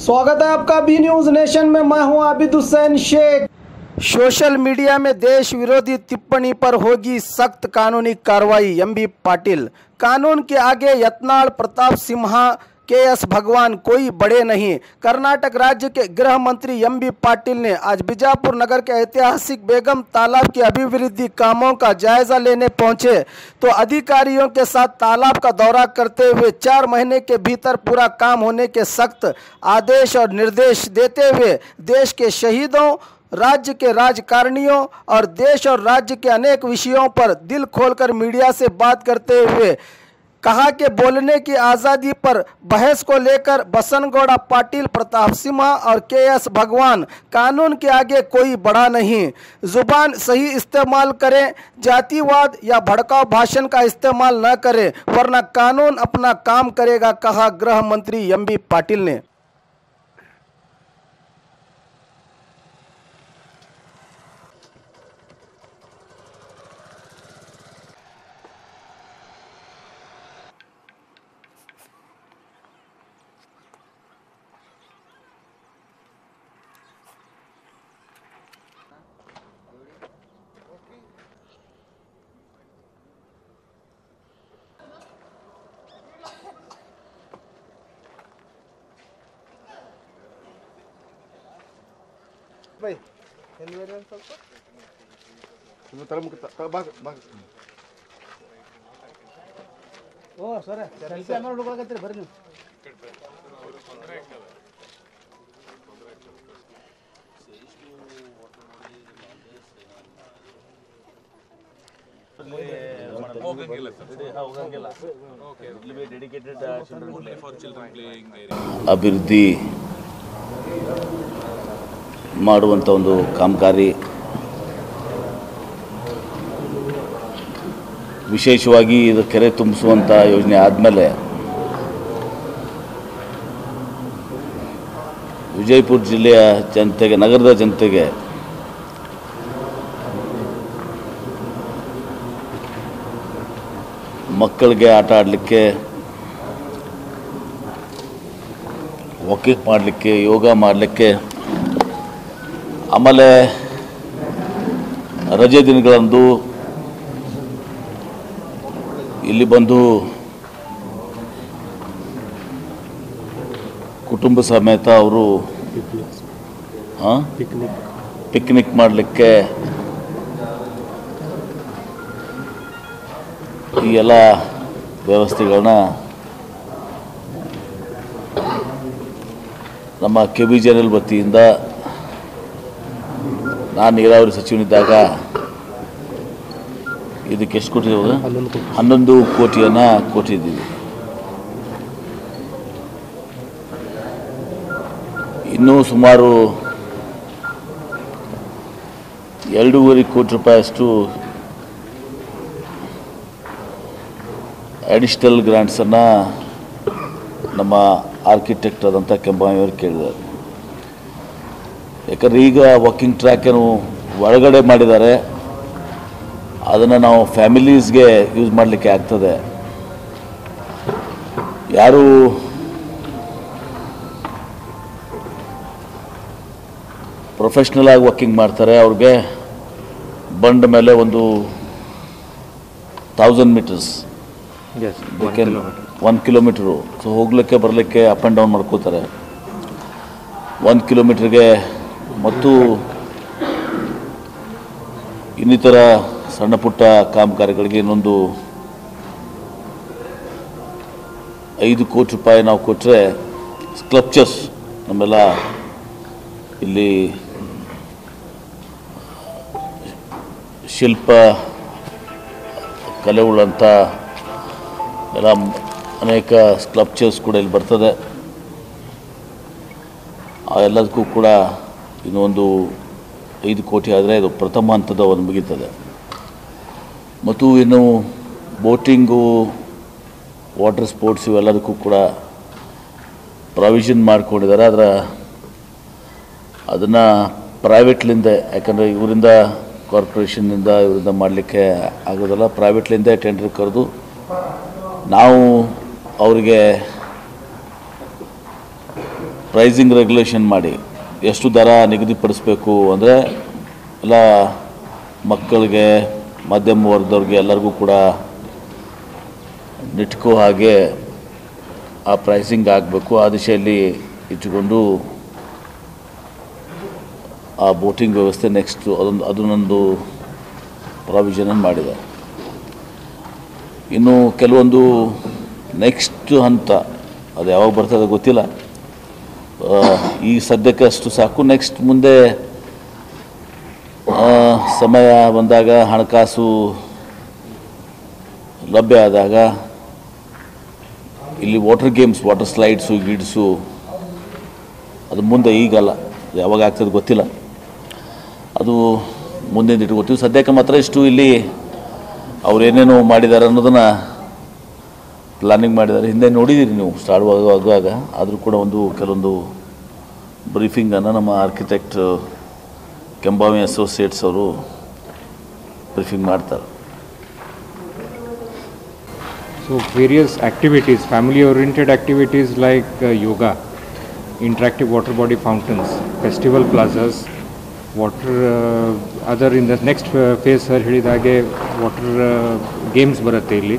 स्वागत है आपका बी न्यूज नेशन में। मैं हूं आबिद हुसैन शेख। सोशल मीडिया में देश विरोधी टिप्पणी पर होगी सख्त कानूनी कार्रवाई, एमबी पाटिल। कानून के आगे यत्नाल, प्रताप सिम्हा, केएस भगवान कोई बड़े नहीं। कर्नाटक राज्य के गृह मंत्री एमबी पाटिल ने आज बीजापुर नगर के ऐतिहासिक बेगम तालाब के अभिवृद्धि कामों का जायजा लेने पहुंचे तो अधिकारियों के साथ तालाब का दौरा करते हुए 4 महीने के भीतर पूरा काम होने के सख्त आदेश और निर्देश देते हुए देश के शहीदों, राज्य के राजकारणियों और देश और राज्य के अनेक विषयों पर दिल खोलकर मीडिया से बात करते हुए कहा कि बोलने की आज़ादी पर बहस को लेकर बसनगौड़ा पाटिल, प्रताप सिम्हा और केएस भगवान कानून के आगे कोई बड़ा नहीं। जुबान सही इस्तेमाल करें, जातिवाद या भड़काऊ भाषण का इस्तेमाल न करें, वरना कानून अपना काम करेगा, कहा गृह मंत्री एमबी पाटिल ने। भाई ओ सर सेल्फी आमेಲೆ ಹುಡುಗರಾಗತ್ತೀರಿ ಬರ್ರಿ ನೀವು। ಅಭಿವೃದ್ಧಿ ಮಾಡುವಂಥ ಒಂದು ಕಾಮಗಾರಿ, ವಿಶೇಷವಾಗಿ ಇದು ಕೆರೆ ತುಂಬಿಸುವಂಥ ಯೋಜನೆ ಆದಮೇಲೆ ವಿಜಯಪುರ ಜಿಲ್ಲೆಯ ಜನತೆಗೆ, ನಗರದ ಜನತೆಗೆ ಮಕ್ಕಳಿಗೆ ಆಟ ಆಡಲಿಕ್ಕೆ, ವಾಕಿಂಗ್ ಮಾಡಲಿಕ್ಕೆ, ಯೋಗ ಮಾಡಲಿಕ್ಕೆ, ಆಮೇಲೆ ರಜೆ ದಿನಗಳಂದು ಇಲ್ಲಿ ಬಂದು ಕುಟುಂಬ ಸಮೇತ ಅವರು ಪಿಕ್ನಿಕ್ ಮಾಡಲಿಕ್ಕೆ ಈ ಎಲ್ಲ ವ್ಯವಸ್ಥೆಗಳನ್ನ ನಮ್ಮ KBJNL ವತಿಯಿಂದ ನಾನು ನೀರಾವರಿ ಸಚಿವನಿದ್ದಾಗ ಇದಕ್ಕೆ ಎಷ್ಟು ಕೊಟ್ಟಿದ್ದೀವಿ? 11 ಕೋಟಿಯನ್ನು ಕೊಟ್ಟಿದ್ದೀವಿ. ಇನ್ನೂ ಸುಮಾರು 2.5 ಕೋಟಿ ರೂಪಾಯಿಯಷ್ಟು ಅಡಿಷನಲ್ ಗ್ರಾಂಟ್ಸನ್ನು ನಮ್ಮ ಆರ್ಕಿಟೆಕ್ಟ್ ಆದಂಥ ಕೆಂಬಾಯಿಯವರು ಕೇಳಿದ್ದಾರೆ. ಯಾಕಂದರೆ ಈಗ ವಾಕಿಂಗ್ ಟ್ರ್ಯಾಕನ್ನು ಒಳಗಡೆ ಮಾಡಿದ್ದಾರೆ, ಅದನ್ನು ನಾವು ಫ್ಯಾಮಿಲೀಸ್ಗೆ ಯೂಸ್ ಮಾಡಲಿಕ್ಕೆ ಆಗ್ತದೆ. ಯಾರು ಪ್ರೊಫೆಷ್ನಲ್ ಆಗಿ ವಾಕಿಂಗ್ ಮಾಡ್ತಾರೆ ಅವ್ರಿಗೆ ಬಂಡ ಮೇಲೆ ಒಂದು 1000 ಮೀಟರ್ಸ್, 1 ಕಿಲೋಮೀಟರು, ಸೊ ಹೋಗ್ಲಿಕ್ಕೆ ಬರಲಿಕ್ಕೆ ಅಪ್ ಆ್ಯಂಡ್ ಡೌನ್ ಮಾಡ್ಕೋತಾರೆ. 1 ಕಿಲೋಮೀಟ್ರಿಗೆ ಮತ್ತು ಇನ್ನಿತರ ಸಣ್ಣ ಪುಟ್ಟ ಕಾಮಗಾರಿಗಳಿಗೆ ಇನ್ನೊಂದು 5 ಕೋಟಿ ರೂಪಾಯಿ ನಾವು ಕೊಟ್ಟರೆ ಸ್ಕಲ್ಪ್ಚರ್ಸ್, ನಮ್ಮೆಲ್ಲ ಇಲ್ಲಿ ಶಿಲ್ಪ ಕಲೆಗಳಂಥ ಎಲ್ಲ ಅನೇಕ ಸ್ಕಲ್ಪ್ಚರ್ಸ್ ಕೂಡ ಇಲ್ಲಿ ಬರ್ತದೆ. ಆ ಎಲ್ಲದಕ್ಕೂ ಕೂಡ ಇನ್ನೊಂದು 5 ಕೋಟಿ ಆದರೆ ಇದು ಪ್ರಥಮ ಹಂತದ ಒಂದು ಮುಗೀತದೆ. ಮತ್ತು ಇನ್ನು ಬೋಟಿಂಗು, ವಾಟರ್ ಸ್ಪೋರ್ಟ್ಸ್ ಇವೆಲ್ಲದಕ್ಕೂ ಕೂಡ ಪ್ರಾವಿಷನ್ ಮಾಡ್ಕೊಂಡಿದ್ದಾರೆ. ಅದನ್ನು ಪ್ರೈವೇಟ್ಲಿಂದ, ಯಾಕಂದರೆ ಇವರಿಂದ ಕಾರ್ಪೊರೇಷನ್ನಿಂದ ಇವರಿಂದ ಮಾಡಲಿಕ್ಕೆ ಆಗೋದಲ್ಲ, ಪ್ರೈವೇಟ್ಲಿಂದ ಟೆಂಡರ್ ಕರೆದು ನಾವು ಅವರಿಗೆ ಪ್ರೈಸಿಂಗ್ ರೆಗ್ಯುಲೇಷನ್ ಮಾಡಿ ಎಷ್ಟು ದರ ನಿಗದಿಪಡಿಸಬೇಕು ಅಂದರೆ ಎಲ್ಲ ಮಕ್ಕಳಿಗೆ ಮಧ್ಯಮ ವರ್ಗದವ್ರಿಗೆ ಎಲ್ಲರಿಗೂ ಕೂಡ ನಿಟ್ಕೋ ಹಾಗೆ ಆ ಪ್ರೈಸಿಂಗ್ ಆಗಬೇಕು. ಆ ದಿಶೆಯಲ್ಲಿ ಇಟ್ಟುಕೊಂಡು ಆ ಬೋಟಿಂಗ್ ವ್ಯವಸ್ಥೆ ನೆಕ್ಸ್ಟ್ ಅದನ್ನೊಂದು ಪ್ರಾವಿಷನ್ ಮಾಡಿದೆ. ಇನ್ನು ಕೆಲವೊಂದು ನೆಕ್ಸ್ಟ್ ಹಂತ ಅದು ಯಾವಾಗ ಬರ್ತದೆ ಗೊತ್ತಿಲ್ಲ. ಈ ಸದ್ಯಕ್ಕೆ ಅಷ್ಟು ಸಾಕು. ನೆಕ್ಸ್ಟ್ ಮುಂದೆ ಸಮಯ ಬಂದಾಗ ಹಣಕಾಸು ಲಭ್ಯ ಆದಾಗ ಇಲ್ಲಿ ವಾಟರ್ ಗೇಮ್ಸ್, ವಾಟರ್ ಸ್ಲೈಡ್ಸು ಗಿಡ್ಸು ಅದು ಮುಂದೆ, ಈಗಲ್ಲ, ಯಾವಾಗ ಆಗ್ತದೆ ಗೊತ್ತಿಲ್ಲ, ಅದು ಮುಂದೆ ಇಟ್ಕೊತೀವಿ. ಸದ್ಯಕ್ಕೆ ಮಾತ್ರ ಇಷ್ಟು ಇಲ್ಲಿ ಅವರೇನೇನು ಮಾಡಿದ್ದಾರೆ ಅನ್ನೋದನ್ನು ಪ್ಲಾನಿಂಗ್ ಮಾಡಿದ್ದಾರೆ. ಹಿಂದೆ ನೋಡಿದ್ದೀರಿ ನೀವು ಸ್ಟಾರ್ಟ್ ಆಗುವಾಗ. ಆದರೂ ಕೂಡ ಕೆಲವೊಂದು ಬ್ರೀಫಿಂಗನ್ನು ನಮ್ಮ ಆರ್ಕಿಟೆಕ್ಟ್ ಕೆಂಬಾವಿ ಅಸೋಸಿಯೇಟ್ಸ್ ಅವರು ಬ್ರೀಫಿಂಗ್ ಮಾಡ್ತಾರೆ. So various activities, family-oriented activities like yoga, interactive water body fountains, festival plazas, water other in the next phase sir ಹೇಳಿದಾಗೆ water games ಬರುತ್ತೆ ಇಲ್ಲಿ,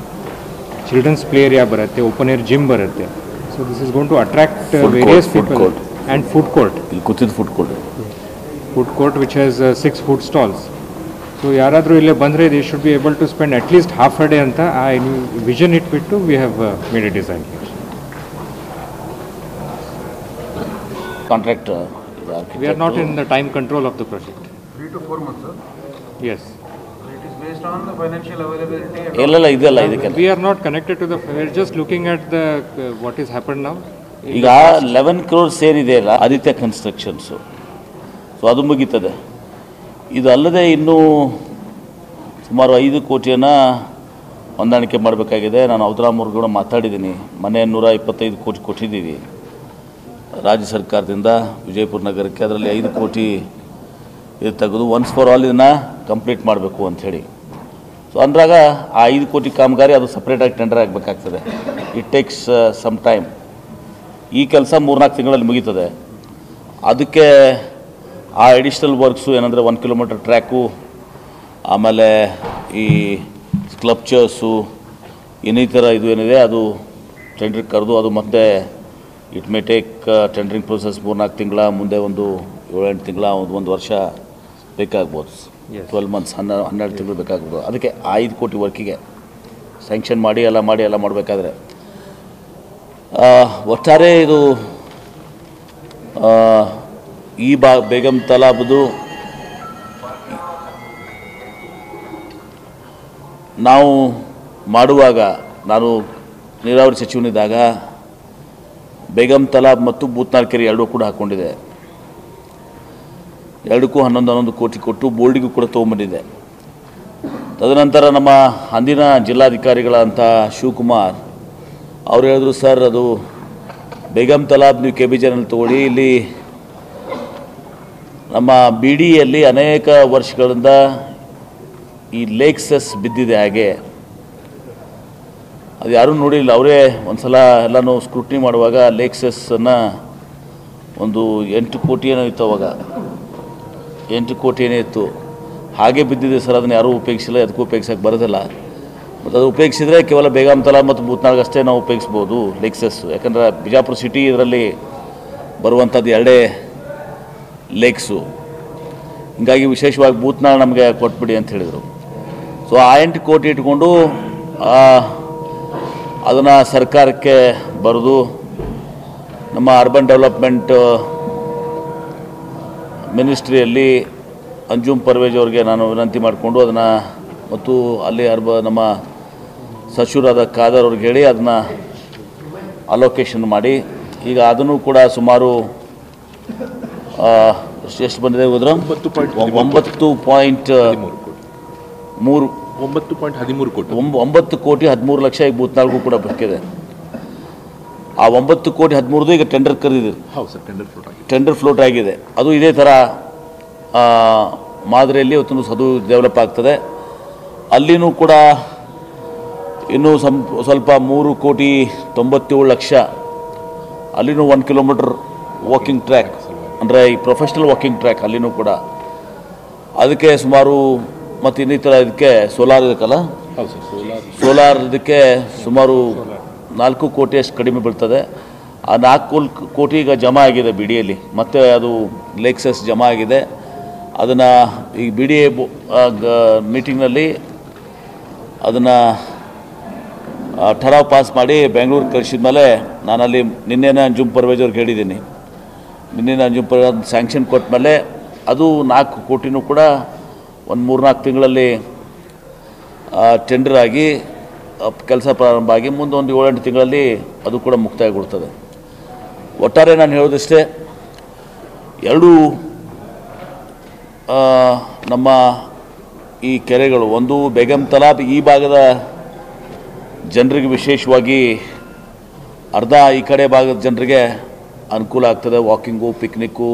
children's play area ಬರುತ್ತೆ, open air gym ಬರುತ್ತೆ. So this is going to attract various people. And food court. ಇಲ್ಲಿ ಕೂತಿದ್ದು Food court which has 6 food stalls. So ಯಾರಾದರೂ ಇಲ್ಲೇ ಬಂದರೆ they should be able to spend at least half a day ಅಂತ ಆ vision ಇಟ್ಬಿಟ್ಟು we have made a design here. Contractor. We are not in the time control of the project. 3 to 4 months, sir. Yes. It is based on the financial availability. ಎಲ್ಲ ಇದೆಲ್ಲ ಇದಕ್ಕೆ We are not connected to we are just looking at the what is happened now. ಈಗ 11 crores ಏನಿದೆ ಅಲ್ಲ Aditya constructions, so ಅದು ಮುಗೀತದೆ. ಇದು ಅಲ್ಲದೆ ಇನ್ನೂ ಸುಮಾರು 5 ಕೋಟಿಯನ್ನು ಹೊಂದಾಣಿಕೆ ಮಾಡಬೇಕಾಗಿದೆ. ನಾನು ಅವಧರಾಮವ್ರು ಕೂಡ ಮಾತಾಡಿದ್ದೀನಿ. ಮನೆ 125 ಕೋಟಿ ಕೊಟ್ಟಿದ್ದೀವಿ ರಾಜ್ಯ ಸರ್ಕಾರದಿಂದ ವಿಜಯಪುರ ನಗರಕ್ಕೆ. ಅದರಲ್ಲಿ 5 ಕೋಟಿ ಇದು ತೆಗೆದು ಒನ್ಸ್ ಫಾರ್ ಆಲ್ ಇದನ್ನು ಕಂಪ್ಲೀಟ್ ಮಾಡಬೇಕು ಅಂಥೇಳಿ. ಸೊ ಅಂದಾಗ ಆ 5 ಕೋಟಿ ಕಾಮಗಾರಿ ಅದು ಸಪ್ರೇಟಾಗಿ ಟೆಂಡರ್ ಆಗಬೇಕಾಗ್ತದೆ. It takes some time. ಈ ಕೆಲಸ 3-4 ತಿಂಗಳಲ್ಲಿ ಮುಗೀತದೆ. ಅದಕ್ಕೆ ಆ ಅಡಿಷ್ನಲ್ ವರ್ಕ್ಸು ಏನಂದರೆ 1 ಕಿಲೋಮೀಟರ್ ಟ್ರ್ಯಾಕು, ಆಮೇಲೆ ಈ ಸ್ಕ್ಲಪ್ಚರ್ಸು, ಇನ್ನಿತರ ಇದು ಏನಿದೆ ಅದು ಟೆಂಡ್ರಿಗೆ ಕರೆದು ಅದು ಮತ್ತೆ ಇಟ್ ಮೇ ಟೇಕ್ ಟೆಂಡ್ರಿಂಗ್ ಪ್ರೊಸೆಸ್ 3-4 ತಿಂಗಳ, ಮುಂದೆ 7-8 ತಿಂಗಳ, 1 ವರ್ಷ ಬೇಕಾಗ್ಬೋದು. 12 months, 12 ತಿಂಗಳು ಬೇಕಾಗ್ಬೋದು. ಅದಕ್ಕೆ 5 ಕೋಟಿ ವರ್ಕಿಗೆ ಸ್ಯಾಂಕ್ಷನ್ ಮಾಡಿ ಎಲ್ಲ ಮಾಡಬೇಕಾದ್ರೆ ಒಟ್ಟಾರೆ ಇದು ಈ ಬೇಗಂ ತಲಾಬ್ದು ನಾವು ಮಾಡುವಾಗ, ನಾನು ನೀರಾವರಿ ಸಚಿವನಿದ್ದಾಗ ಬೇಗಂ ತಲಾಬ್ ಮತ್ತು ಬೂತ್ನಾಳ್ ಕೆರೆ ಎರಡೂ ಕೂಡ ಹಾಕ್ಕೊಂಡಿದೆ. ಎರಡಕ್ಕೂ 11 ಕೋಟಿ ಕೊಟ್ಟು ಬೋರ್ಡಿಗೂ ಕೂಡ ತೊಗೊಂಬಂದಿದೆ. ತದನಂತರ ನಮ್ಮ ಅಂದಿನ ಜಿಲ್ಲಾಧಿಕಾರಿಗಳಂಥ ಶಿವಕುಮಾರ್ ಅವ್ರು ಹೇಳಿದ್ರು, ಸರ್ ಅದು ಬೇಗಂ ತಲಾಬ್ ನೀವು KBJನಲ್ಲಿ ತೊಗೊಳ್ಳಿ, ಇಲ್ಲಿ ನಮ್ಮ BDಯಲ್ಲಿ ಅನೇಕ ವರ್ಷಗಳಿಂದ ಈ ಲೇಕ್ಸಸ್ ಬಿದ್ದಿದೆ, ಹಾಗೆ ಅದು ಯಾರೂ ನೋಡಿಲ್ಲ. ಅವರೇ ಒಂದು ಸಲ ಎಲ್ಲನೂ ಸ್ಕ್ರೂಟ್ನಿ ಮಾಡುವಾಗ ಲೇಕ್ಸಸ್ಸನ್ನು 8 ಕೋಟಿ ಏನೋ ಇತ್ತು, ಅವಾಗ 8 ಕೋಟಿ ಏನೇ ಇತ್ತು, ಹಾಗೆ ಬಿದ್ದಿದೆ ಸರ್, ಅದನ್ನು ಯಾರೂ ಉಪಯೋಗಿಸಿಲ್ಲ, ಅದಕ್ಕೂ ಉಪಯೋಗಿಸೋಕ್ಕೆ ಬರೋದಿಲ್ಲ. ಮತ್ತು ಅದು ಉಪಯೋಗಿಸಿದರೆ ಕೇವಲ ಬೇಗಂ ತಲಾಬ್ ಮತ್ತು ಬೂತ್ನಾಳ್ಗಷ್ಟೇ ನಾವು ಉಪಯೋಗಿಸ್ಬೋದು ಲೇಕ್ಸಸ್ಸು. ಯಾಕಂದರೆ ಬಿಜಾಪುರ ಸಿಟಿ ಇದರಲ್ಲಿ ಬರುವಂಥದ್ದು 2 ಲೇಕ್ಸು. ಹೀಗಾಗಿ ವಿಶೇಷವಾಗಿ ಬೂತ್ನಾಳ್ ನಮಗೆ ಕೊಟ್ಬಿಡಿ ಅಂತ ಹೇಳಿದರು. ಸೊ ಆ 8 ಕೋಟಿ ಇಟ್ಕೊಂಡು ಅದನ್ನು ಸರ್ಕಾರಕ್ಕೆ ಬರೆದು ನಮ್ಮ ಅರ್ಬನ್ ಡೆವಲಪ್ಮೆಂಟ್ ಮಿನಿಸ್ಟ್ರಿಯಲ್ಲಿ ಅಂಜುಮ್ ಪರ್ವೇಜ್ ಅವ್ರಿಗೆ ನಾನು ವಿನಂತಿ ಮಾಡಿಕೊಂಡು ಅದನ್ನು, ಮತ್ತು ಅಲ್ಲಿ ನಮ್ಮ ಸಚಿವರಾದ ಖಾದರ್ ಅವ್ರಿಗೆ ಹೇಳಿ ಅದನ್ನು ಅಲೋಕೇಶನ್ ಮಾಡಿ, ಈಗ ಅದನ್ನು ಕೂಡ ಸುಮಾರು ಎಷ್ಟು ಬಂದಿದೆ ಹೋದ್ರೆ 9 ಕೋಟಿ 13 ಲಕ್ಷ ಈಗ ಬೂತ್ನಾಳ್ಗೂ ಕೂಡ ಬೇಕಿದೆ. ಆ 9 ಕೋಟಿ 13 ಈಗ ಟೆಂಡರ್ ಕರೆದಿದೆ. ಹೌದು ಸರ್, ಟೆಂಡರ್ ಫ್ಲೋಟ್ ಆಗಿದೆ. ಅದು ಇದೇ ಥರ ಮಾದರಿಯಲ್ಲಿ ಇವತ್ತು ಅದು ಡೆವಲಪ್ ಆಗ್ತದೆ. ಅಲ್ಲಿನೂ ಕೂಡ ಇನ್ನೂ ಸ್ವಲ್ಪ 3 ಕೋಟಿ 97 ಲಕ್ಷ, ಅಲ್ಲಿನೂ 1 ಕಿಲೋಮೀಟರ್ ವಾಕಿಂಗ್ ಟ್ರ್ಯಾಕ್ ಅಂದರೆ ಈ ಪ್ರೊಫೆಷ್ನಲ್ ವಾಕಿಂಗ್ ಟ್ರ್ಯಾಕ್ ಅಲ್ಲಿನೂ ಕೂಡ ಅದಕ್ಕೆ ಸುಮಾರು ಮತ್ತು ಇನ್ನಿತರ ಇದಕ್ಕೆ ಸೋಲಾರ್ ಇದಕ್ಕಲ್ಲ ಸೋಲಾರ್ ಇದಕ್ಕೆ ಸುಮಾರು 4 ಕೋಟಿ ಅಷ್ಟು ಕಡಿಮೆ ಬೀಳ್ತದೆ. ಆ 4 ಕೋಟಿ ಈಗ ಜಮಾ ಆಗಿದೆ ಬಿ ಡಿ ಎಲ್ಲಿ, ಮತ್ತು ಅದು ಲೇಕ್ಸಸ್ ಜಮಾ ಆಗಿದೆ. ಅದನ್ನು ಈ ಬಿ ಡಿ ಎ ಮೀಟಿಂಗ್ನಲ್ಲಿ ಅದನ್ನು ಠರಾವ್ ಪಾಸ್ ಮಾಡಿ ಬೆಂಗಳೂರು ಕಳಿಸಿದ ಮೇಲೆ ನಾನಲ್ಲಿ ನಿನ್ನೆನೇ ಅಂಜುಮ್ ಪರ್ವೇಜ್ ಅವ್ರಿಗೆ ಹೇಳಿದ್ದೀನಿ. ನಿನ್ನೆ ಅಂಜುಮ್ ಪರ್ವೇಜ್ ಸ್ಯಾಂಕ್ಷನ್ ಕೊಟ್ಟ ಮೇಲೆ ಅದು 4 ಕೋಟಿನೂ ಕೂಡ ಒಂದು 3-4 ತಿಂಗಳಲ್ಲಿ ಟೆಂಡರ್ ಆಗಿ ಕೆಲಸ ಪ್ರಾರಂಭ ಆಗಿ ಮುಂದೆ ಒಂದು 7-8 ತಿಂಗಳಲ್ಲಿ ಅದು ಕೂಡ ಮುಕ್ತಾಯಗೊಳ್ತದೆ. ಒಟ್ಟಾರೆ ನಾನು ಹೇಳೋದಿಷ್ಟೇ, ಎರಡೂ ನಮ್ಮ ಈ ಕೆರೆಗಳು, ಒಂದು ಬೇಗಂ ತಲಾಬ್ ಈ ಭಾಗದ ಜನರಿಗೆ ವಿಶೇಷವಾಗಿ ಅರ್ಧ ಈ ಕಡೆ ಭಾಗದ ಜನರಿಗೆ ಅನುಕೂಲ ಆಗ್ತದೆ, ವಾಕಿಂಗು, ಪಿಕ್ನಿಕ್ಕು,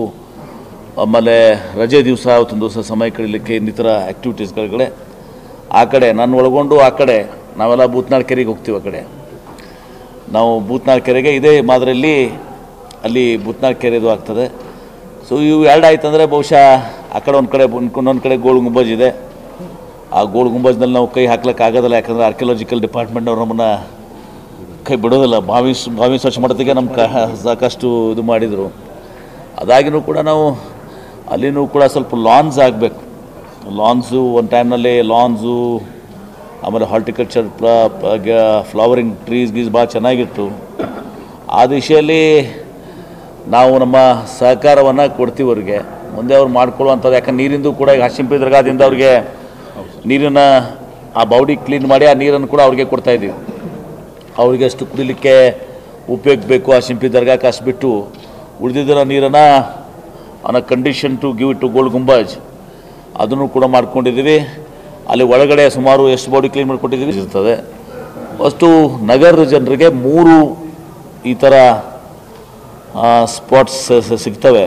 ಆಮೇಲೆ ರಜೆ ದಿವಸ ಅವತ್ತೊಂದು ದಿವಸ ಸಮಯ ಕಳೀಲಿಕ್ಕೆ ಇನ್ನಿತರ ಆ್ಯಕ್ಟಿವಿಟೀಸ್ಗಳಿಗೆ ಆ ಕಡೆ ನಾನು ಒಳಗೊಂಡು ಆ ಕಡೆ ನಾವೆಲ್ಲ ಬೂತ್ನಾಳ್ ಕೆರೆಗೆ ಹೋಗ್ತೀವಿ. ಆ ಕಡೆ ನಾವು ಬೂತ್ನಾಳ್ ಕೆರೆಗೆ ಇದೇ ಮಾದರಿಯಲ್ಲಿ ಅಲ್ಲಿ ಬೂತ್ನಾಳ್ ಕೆರೆದು ಆಗ್ತದೆ. ಸೊ ಇವು ಎರಡು ಆಯ್ತಂದರೆ ಬಹುಶಃ ಆ ಕಡೆ ಒಂದು ಕಡೆ ಇನ್ನೊಂದು ಕಡೆ ಗೋಲ್ ಗುಂಬಜ್ ಇದೆ. ಆ ಗೋಲ್ ಗುಂಬಜ್ನಲ್ಲಿ ನಾವು ಕೈ ಹಾಕ್ಲಿಕ್ಕೆ ಆಗೋದಿಲ್ಲ, ಯಾಕಂದರೆ ಆರ್ಕಿಯಾಲಜಿಕಲ್ ಡಿಪಾರ್ಟ್ಮೆಂಟ್ನವ್ರು ನಮ್ಮನ್ನು ಕೈ ಬಿಡೋದಿಲ್ಲ. ಬಾವಿ ಸ್ವಚ್ಛ ಮಾಡೋದಕ್ಕೆ ನಮ್ಮ ಸಾಕಷ್ಟು ಇದು ಮಾಡಿದರು. ಅದಾಗಿನೂ ಕೂಡ ನಾವು ಅಲ್ಲಿನೂ ಕೂಡ ಸ್ವಲ್ಪ ಲಾನ್ಸ್ ಆಗಬೇಕು. ಲಾನ್ಸು ಒಂದು ಟೈಮ್ನಲ್ಲಿ ಲಾನ್ಸು, ಆಮೇಲೆ ಹಾರ್ಟಿಕಲ್ಚರ್, ಫ್ಲವರಿಂಗ್ ಟ್ರೀಸ್ ಗೀಸ್ ಭಾಳ ಚೆನ್ನಾಗಿತ್ತು. ಆ ದಿಶೆಯಲ್ಲಿ ನಾವು ನಮ್ಮ ಸಹಕಾರವನ್ನು ಕೊಡ್ತೀವಿ ಅವ್ರಿಗೆ, ಮುಂದೆ ಅವ್ರು ಮಾಡ್ಕೊಳ್ಳುವಂಥದ್ದು. ಯಾಕಂದ್ರೆ ನೀರಿಂದು ಕೂಡ ಈಗ ಹಸಿಂಪಿ ದರ್ಗಾದಿಂದ ಅವ್ರಿಗೆ ನೀರನ್ನು ಆ ಬಾಡಿ ಕ್ಲೀನ್ ಮಾಡಿ ಆ ನೀರನ್ನು ಕೂಡ ಅವ್ರಿಗೆ ಕೊಡ್ತಾಯಿದ್ದೀವಿ. ಅವ್ರಿಗೆ ಅಷ್ಟು ಕುಡಿಲಿಕ್ಕೆ ಉಪಯೋಗ ಬೇಕು ಆ ಶಿಂಪಿ ದರ್ಗಾಕ್ಕೆ ಅಷ್ಟು ಬಿಟ್ಟು ಉಳಿದಿದ್ದರ ನೀರನ್ನು on a condition to give it to Gol Gumbaz ಅದನ್ನು ಕೂಡ ಮಾಡ್ಕೊಂಡಿದ್ದೀವಿ. ಅಲ್ಲಿ ಒಳಗಡೆ ಸುಮಾರು ಎಷ್ಟು ಬಾಡಿ ಕ್ಲೀನ್ ಮಾಡಿಕೊಟ್ಟಿದ್ದೀವಿ ಇರ್ತದೆ. ಅಷ್ಟು ನಗರದ ಜನರಿಗೆ 3 ಈ ಥರ ಸ್ಪಾಟ್ಸ್ ಸಿಗ್ತವೆ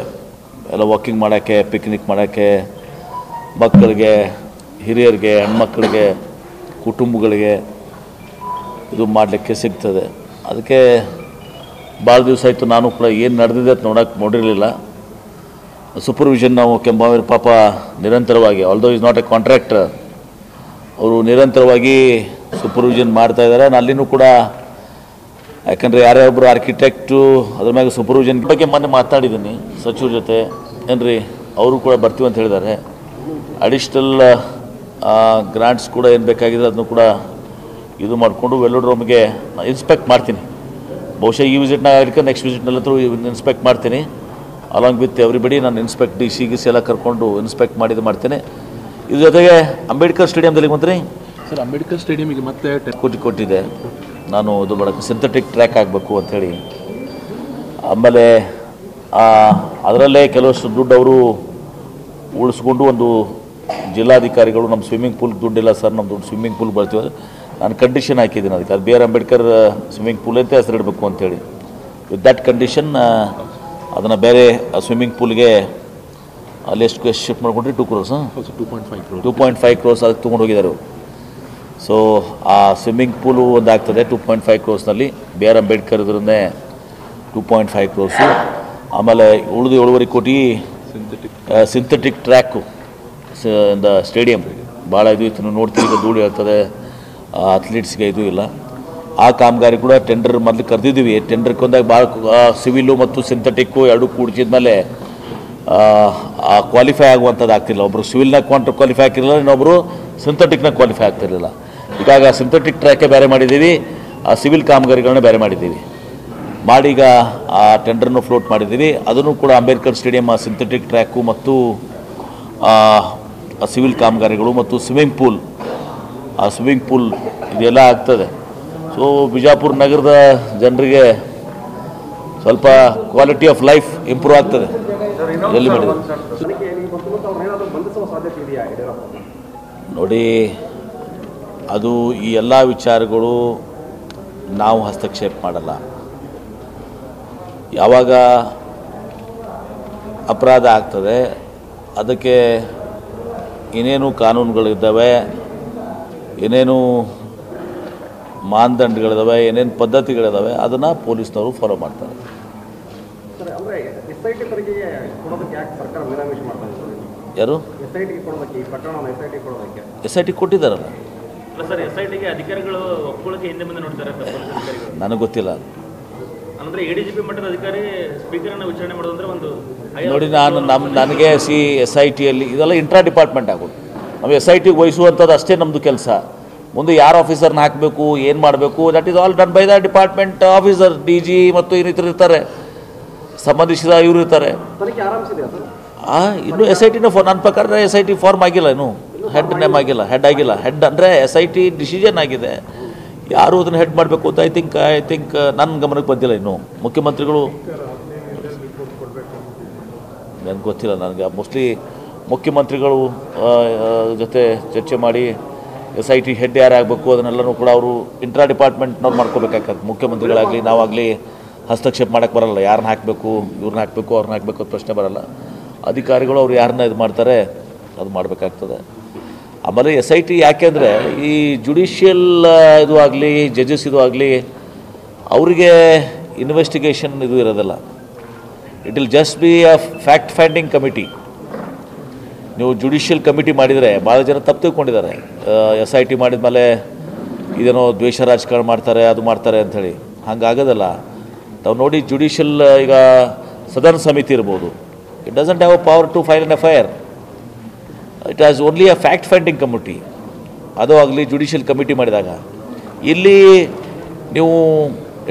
ಎಲ್ಲ ವಾಕಿಂಗ್ ಮಾಡೋಕ್ಕೆ, ಪಿಕ್ನಿಕ್ ಮಾಡೋಕ್ಕೆ, ಮಕ್ಕಳಿಗೆ, ಹಿರಿಯರಿಗೆ, ಹೆಣ್ಮಕ್ಳಿಗೆ, ಕುಟುಂಬಗಳಿಗೆ ಇದು ಮಾಡಲಿಕ್ಕೆ ಸಿಗ್ತದೆ. ಅದಕ್ಕೆ ಭಾಳ ದಿವಸ ಆಯಿತು ನಾನು ಕೂಡ ಏನು ನಡೆದಿದೆ ಅಂತ ನೋಡಿರಲಿಲ್ಲ. ಸೂಪರ್ವಿಷನ್ ನಾವು ಕೆಂಬಾವಿರ ಪಾಪ ನಿರಂತರವಾಗಿ, although is not A contractor, ಅವರು ನಿರಂತರವಾಗಿ ಸೂಪರ್ವಿಷನ್ ಮಾಡ್ತಾಯಿದ್ದಾರೆ. ನಾನು ಅಲ್ಲಿನೂ ಕೂಡ ಯಾಕಂದರೆ ಯಾರ್ಯಾರೊಬ್ಬರು ಆರ್ಕಿಟೆಕ್ಟು ಅದ್ರ ಮ್ಯಾಗ ಸೂಪರ್ವಿಷನ್ ಬಗ್ಗೆ ಮೊನ್ನೆ ಮಾತಾಡಿದ್ದೀನಿ ಸಚಿವ್ರ ಜೊತೆ. ಏನ್ರಿ ಅವರು ಕೂಡ ಬರ್ತೀವಿ ಅಂತ ಹೇಳಿದ್ದಾರೆ. ಅಡಿಷ್ನಲ್ ಗ್ರಾಂಟ್ಸ್ ಕೂಡ ಏನು ಬೇಕಾಗಿದೆ ಅದನ್ನು ಕೂಡ ಇದು ಮಾಡಿಕೊಂಡು ವೆಲ್ಲೋಡ್ರೋಮ್ಗೆ ಇನ್ಸ್ಪೆಕ್ಟ್ ಮಾಡ್ತೀನಿ. ಬಹುಶಃ ಈ ವಿಸಿಟ್ನಾಗ ಆಗಲಿಕ್ಕೆ ನೆಕ್ಸ್ಟ್ ವಿಸಿಟ್ನಲ್ಲಂತೂ ಇನ್ಸ್ಪೆಕ್ಟ್ ಮಾಡ್ತೀನಿ. ಅಲಾಂಗ್ ವಿತ್ ಎವ್ರಿಬಡಿ ನಾನು ಇನ್ಸ್ಪೆಕ್ಟ್ ಡಿ ಸಿ ಎಲ್ಲ ಕರ್ಕೊಂಡು ಇನ್ಸ್ಪೆಕ್ಟ್ ಮಾಡಿದ್ದು ಮಾಡ್ತೀನಿ. ಇದ್ರ ಜೊತೆಗೆ ಅಂಬೇಡ್ಕರ್ ಸ್ಟೇಡಿಯಮ್ದಲ್ಲಿ ಬಂದ್ರಿ ಸರ್, ಅಂಬೇಡ್ಕರ್ ಸ್ಟೇಡಿಯಮಿಗೆ ಮತ್ತೆ ಕೋಟಿ ಕೊಟ್ಟಿದೆ. ನಾನು ಇದು ಮಾಡೋಕ್ಕೆ ಸಿಂಥೆಟಿಕ್ ಟ್ರ್ಯಾಕ್ ಆಗಬೇಕು ಅಂಥೇಳಿ. ಆಮೇಲೆ ಅದರಲ್ಲೇ ಕೆಲವಷ್ಟು ದುಡ್ಡು ಅವರು ಉಳಿಸ್ಕೊಂಡು ಒಂದು ಜಿಲ್ಲಾಧಿಕಾರಿಗಳು ನಮ್ಮ ಸ್ವಿಮ್ಮಿಂಗ್ ಪೂಲ್ಗೆ ದುಡ್ಡಿಲ್ಲ ಸರ್, ನಮ್ಮ ದುಡ್ಡು ಸ್ವಿಮ್ಮಿಂಗ್ ಪೂಲ್ ಬರ್ತೀವಿ, ನಾನು ಕಂಡೀಷನ್ ಹಾಕಿದ್ದೀನಿ ಅದಕ್ಕೆ. ಅದು B R Ambedkar swimming pool ಅಂತ ಹೆಸರಿಡಬೇಕು ಅಂಥೇಳಿ. ವಿತ್ ದ್ಯಾಟ್ ಕಂಡೀಷನ್ ಅದನ್ನು ಬೇರೆ ಸ್ವಿಮ್ಮಿಂಗ್ ಪೂಲ್ಗೆ ಅಲ್ಲಿ ಎಷ್ಟು ಶಿಫ್ಟ್ ಮಾಡಿಕೊಂಡ್ರಿ 2 crores 2.5 crores ಅದಕ್ಕೆ ತೊಗೊಂಡು ಹೋಗಿದ್ದಾರೆ. ಸೊ ಆ ಸ್ವಿಮ್ಮಿಂಗ್ ಪೂಲು ಒಂದು ಆಗ್ತದೆ 2.5 crores ಬಿ ಆರ್ ಅಂಬೇಡ್ಕರ್ ಇದರನ್ನೇ 2.5 crores. ಆಮೇಲೆ ಉಳಿದು 7.5 ಕೋಟಿ ಸಿಂಥೆಟಿಕ್ ಟ್ರ್ಯಾಕು ಸ್ಟೇಡಿಯಂ ಭಾಳ ಇದು ಇತ್ತು. ನೋಡ್ತೀವಿ ಈಗ ಧೂಳು ಹೇಳ್ತದೆ ಅಥ್ಲೀಟ್ಸ್ಗೆ, ಇದು ಇಲ್ಲ. ಆ ಕಾಮಗಾರಿ ಕೂಡ ಟೆಂಡರ್ ಮೊದಲು ಕರೆದಿದ್ದೀವಿ. ಟೆಂಡರ್ ಕೊಂದಾಗ ಭಾಳ ಸಿವಿಲು ಮತ್ತು ಸಿಂಥೆಟಿಕ್ಕು ಎರಡೂ ಕೂಡಿಸಿದ ಮೇಲೆ ಕ್ವಾಲಿಫೈ ಆಗುವಂಥದ್ದು ಆಗ್ತಿಲ್ಲ. ಒಬ್ಬರು ಸಿವಿಲ್ನಾಗ ಕ್ವಾಲಿಫೈ ಆಗ್ತಿರಲಿಲ್ಲ, ಇನ್ನೊಬ್ಬರು ಸಿಂಥೆಟಿಕ್ನಾಗ ಕ್ವಾಲಿಫೈ ಆಗ್ತಿರಲಿಲ್ಲ. ಹೀಗಾಗಿ ಆ ಸಿಂಥೆಟಿಕ್ ಟ್ರ್ಯಾಕೇ ಬೇರೆ ಮಾಡಿದ್ದೀವಿ, ಆ ಸಿವಿಲ್ ಕಾಮಗಾರಿಗಳನ್ನ ಬೇರೆ ಮಾಡಿದ್ದೀವಿ. ಮಾಡೀಗ ಆ ಟೆಂಡರ್ನು ಫ್ಲೋಟ್ ಮಾಡಿದ್ದೀವಿ. ಅದನ್ನು ಕೂಡ ಅಂಬೇಡ್ಕರ್ ಸ್ಟೇಡಿಯಂ ಆ ಸಿಂಥೆಟಿಕ್ ಟ್ರ್ಯಾಕು ಮತ್ತು ಸಿವಿಲ್ ಕಾಮಗಾರಿಗಳು ಮತ್ತು ಸ್ವಿಮ್ಮಿಂಗ್ ಪೂಲ್, ಆ ಸ್ವಿಮ್ಮಿಂಗ್ ಪೂಲ್ ಇದೆಲ್ಲ ಆಗ್ತದೆ. ಸೊ ಬಿಜಾಪುರ ನಗರದ ಜನರಿಗೆ ಸ್ವಲ್ಪ ಕ್ವಾಲಿಟಿ ಆಫ್ ಲೈಫ್ ಇಂಪ್ರೂವ್ ಆಗ್ತದೆ. ಎಲ್ಲಿ ಮಾಡಿದೆ ನೋಡಿ, ಅದು ಈ ಎಲ್ಲ ವಿಚಾರಗಳು ನಾವು ಹಸ್ತಕ್ಷೇಪ ಮಾಡಲ್ಲ. ಯಾವಾಗ ಅಪರಾಧ ಆಗ್ತದೆ ಅದಕ್ಕೆ ಏನೇನು ಕಾನೂನುಗಳಿದ್ದಾವೆ, ಏನೇನು ಮಾನದಂಡಗಳಿದ್ದಾವೆ, ಏನೇನು ಪದ್ಧತಿಗಳಿದ್ದಾವೆ, ಅದನ್ನು ಪೊಲೀಸ್ನವರು ಫಾಲೋ ಮಾಡ್ತಾರೆ. SIT ತನಿಖೆಗೆ ಕೊಡೋದಕ್ಕೆ ಯಾಕೆ ಸರ್ಕಾರ ವಿರಾಮಿಷ ಮಾಡ್ತಾ ಇದೆ? ಯಾರು SIT ಕೊಡೋದಕ್ಕೆ, ಈ ಪ್ರಕರಣವನ್ನು SIT ಕೊಡೋದಕ್ಕೆ SIT ಕೊಟ್ಟಿದ್ದಾರಲ್ಲ? ಅಲ್ಲ ಸರ್, SITಗೆ ಅಧಿಕಾರಿಗಳು ಒಪ್ಕೊಳ್ಳೋಕೆ ಹಿಂದೆ ಮುಂದೆ ನೋಡ್ತಾರೆ ಪೊಲೀಸ್ ಅಧಿಕಾರಿಗಳು. ನನಗೆ ಗೊತ್ತಿಲ್ಲ. ಅಂದರೆ ADGP ಮಟ್ಟದ ಅಧಿಕಾರಿ ಸ್ಪೀಕರನ್ನು ವಿಚಾರಣೆ ಮಾಡೋದು ಅಂದರೆ ಒಂದು ನೋಡಿ, ನನಗೆ SITಯಲ್ಲಿ ಇದೆಲ್ಲ ಇಂಟ್ರಾ ಡಿಪಾರ್ಟ್ಮೆಂಟ್ ಆಗೋದು. ನಾವು SITಗೆ ವಹಿಸುವಂಥದ್ದು ಅಷ್ಟೇ ನಮ್ಮದು ಕೆಲಸ. ಮುಂದೆ ಯಾರು ಆಫೀಸರ್ನ ಹಾಕಬೇಕು, ಏನು ಮಾಡಬೇಕು, that is all done by the department officer. DG ಮತ್ತು ಇನ್ನಿತರು ಇರ್ತಾರೆ, ಸಂಬಂಧಿಸಿದ ಇವರು ಇರ್ತಾರೆ. ತನಿಖೆ ಆರಂಭಿಸಿದೆಯಾ ಸರ್? ಇನ್ನೂ SITನ ನನ್ನ ಪ್ರಕಾರ SIT ಫಾರ್ಮ್ ಆಗಿಲ್ಲ, ಇನ್ನೂ ಹೆಡ್ ನೇಮ್ ಆಗಿಲ್ಲ, ಹೆಡ್ ಆಗಿಲ್ಲ. ಹೆಡ್ ಅಂದರೆ SIT ಡಿಸಿಷನ್ ಆಗಿದೆ, ಯಾರು ಅದನ್ನು ಹೆಡ್ ಮಾಡಬೇಕು ಅಂತ ಐ ಥಿಂಕ್ ನನ್ನ ಗಮನಕ್ಕೆ ಬಂದಿಲ್ಲ. ಇನ್ನು ಮುಖ್ಯಮಂತ್ರಿಗಳು ನನಗೆ ಗೊತ್ತಿಲ್ಲ. ನನಗೆ ಮೋಸ್ಟ್ಲಿ ಮುಖ್ಯಮಂತ್ರಿಗಳು ಜೊತೆ ಚರ್ಚೆ ಮಾಡಿ SIT ಹೆಡ್ ಯಾರಾಗಬೇಕು ಅದನ್ನೆಲ್ಲನೂ ಕೂಡ ಅವರು ಇಂಟ್ರಾ ಡಿಪಾರ್ಟ್ಮೆಂಟ್ನವ್ರು ಮಾಡ್ಕೋಬೇಕಾಗ್ತದೆ. ಮುಖ್ಯಮಂತ್ರಿಗಳಾಗಲಿ ನಾವಾಗಲಿ ಹಸ್ತಕ್ಷೇಪ ಮಾಡೋಕ್ಕೆ ಬರಲ್ಲ. ಯಾರನ್ನ ಹಾಕಬೇಕು, ಇವ್ರನ್ನ ಹಾಕಬೇಕು, ಅವ್ರನ್ನ ಹಾಕಬೇಕು ಅಂತ ಪ್ರಶ್ನೆ ಬರಲ್ಲ. ಅಧಿಕಾರಿಗಳು ಅವ್ರು ಯಾರನ್ನ ಇದು ಮಾಡ್ತಾರೆ ಅದು ಮಾಡಬೇಕಾಗ್ತದೆ. ಆಮೇಲೆ SIT ಯಾಕೆಂದರೆ ಈ ಜುಡಿಷಿಯಲ್ ಇದು ಆಗಲಿ, ಜಡ್ಜಸ್ ಇದು ಆಗಲಿ, ಅವರಿಗೆ ಇನ್ವೆಸ್ಟಿಗೇಷನ್ ಇದು ಇರೋದಿಲ್ಲ. It will just be a fact finding committee. ನೀವು ಜುಡಿಷಿಯಲ್ ಕಮಿಟಿ ಮಾಡಿದರೆ ಭಾಳ ಜನ ತಪ್ಪು ತಿಳ್ಕೊಂಡಿದ್ದಾರೆ. SIT ಮಾಡಿದ ಮೇಲೆ ಇದೇನೋ ದ್ವೇಷ ರಾಜಕಾರಣ ಮಾಡ್ತಾರೆ, ಅದು ಮಾಡ್ತಾರೆ ಅಂಥೇಳಿ. ಹಂಗಾಗೋದಲ್ಲ. ನಾವು ನೋಡಿ, ಜುಡಿಷಿಯಲ್ ಈಗ ಸದನ ಸಮಿತಿ ಇರ್ಬೋದು, it doesn't have a power to file an FIR. It has only a fact finding committee. ಅದು ಆಗಲಿ ಜುಡಿಷಿಯಲ್ ಕಮಿಟಿ ಮಾಡಿದಾಗ ಇಲ್ಲಿ ನೀವು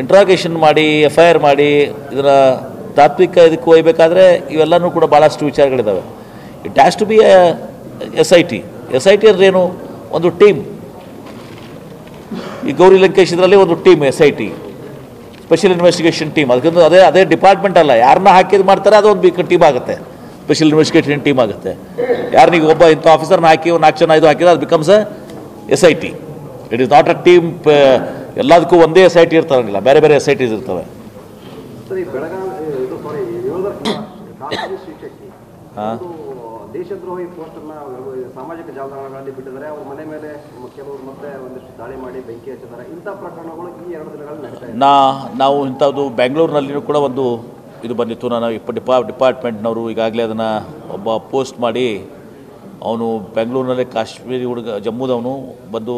ಇಂಟ್ರಾಗೇಷನ್ ಮಾಡಿ FIR ಮಾಡಿ ಇದರ ತಾತ್ವಿಕ ಇದಕ್ಕೆ ಒಯ್ಯಬೇಕಾದ್ರೆ ಇವೆಲ್ಲನೂ ಕೂಡ ಭಾಳಷ್ಟು ವಿಚಾರಗಳಿದ್ದಾವೆ. It has to be a SIT. SIT ಅಂದ್ರೇನು? ಒಂದು ಟೀಮ್. ಈ ಗೌರಿ ಲಂಕೇಶ್ ಇದರಲ್ಲಿ ಒಂದು team SIT, special investigation team. ಅದಕ್ಕೊಂದು ಅದೇ ಡಿಪಾರ್ಟ್ಮೆಂಟ್ ಅಲ್ಲ, ಯಾರನ್ನ ಹಾಕಿದ್ದು ಮಾಡ್ತಾರೆ ಅದೊಂದು ಟೀಮ್ ಆಗುತ್ತೆ, ಸ್ಪೆಷಲ್ ಇನ್ವೆಸ್ಟಿಗೇಷನ್ ಟೀಮ್ ಆಗುತ್ತೆ. ಯಾರನ್ನೀಗ ಒಬ್ಬ ಇಂಥ ಆಫೀಸರ್ನ ಹಾಕಿ ಒಂದು 4 ಜನ ಇದು ಹಾಕಿದ್ರೆ ಅದು becomes A SIT. It is not a team. ಎಲ್ಲದಕ್ಕೂ ಒಂದೇ SIT ಇರ್ತಾರಂಗಿಲ್ಲ, ಬೇರೆ ಬೇರೆ SITs ಇರ್ತವೆ. ಸರಿ, ಬೆಳಗಾವಿ ಶಿಕ್ಷಕಿ ದೇಶದ್ರೋಹಿ ಪೋಸ್ಟರ್ನ ಸಾಮಾಜಿಕ ಜಾಲತಾಣಗಳಲ್ಲಿ ಬಿಟ್ಟಿದ್ದಾರೆ. ಅವ್ರ ಮನೆ ಮೇಲೆ ಕೆಲವರು ಮತ್ತೆ ಒಂದಿಷ್ಟು ದಾಳಿ ಮಾಡಿ ಬೆಂಕಿ ಹಚ್ಚಿದ್ದಾರೆ. ಇಂಥ ಪ್ರಕರಣಗಳು ಈ 2 ದಿನಗಳಲ್ಲಿ ನಡೀತಾ ಇದೆ. ನಾವು ಇಂಥದ್ದು ಬೆಂಗಳೂರಿನಲ್ಲಿಯೂ ಕೂಡ ಒಂದು ಇದು ಬಂದಿತ್ತು. ನಾನು ಡಿಪಾರ್ಟ್ಮೆಂಟ್ನವರು ಈಗಾಗಲೇ ಅದನ್ನು ಒಬ್ಬ ಪೋಸ್ಟ್ ಮಾಡಿ, ಅವನು ಬೆಂಗಳೂರಿನಲ್ಲೇ ಕಾಶ್ಮೀರಿ ಹುಡುಗ, ಜಮ್ಮುದವನು ಬಂದು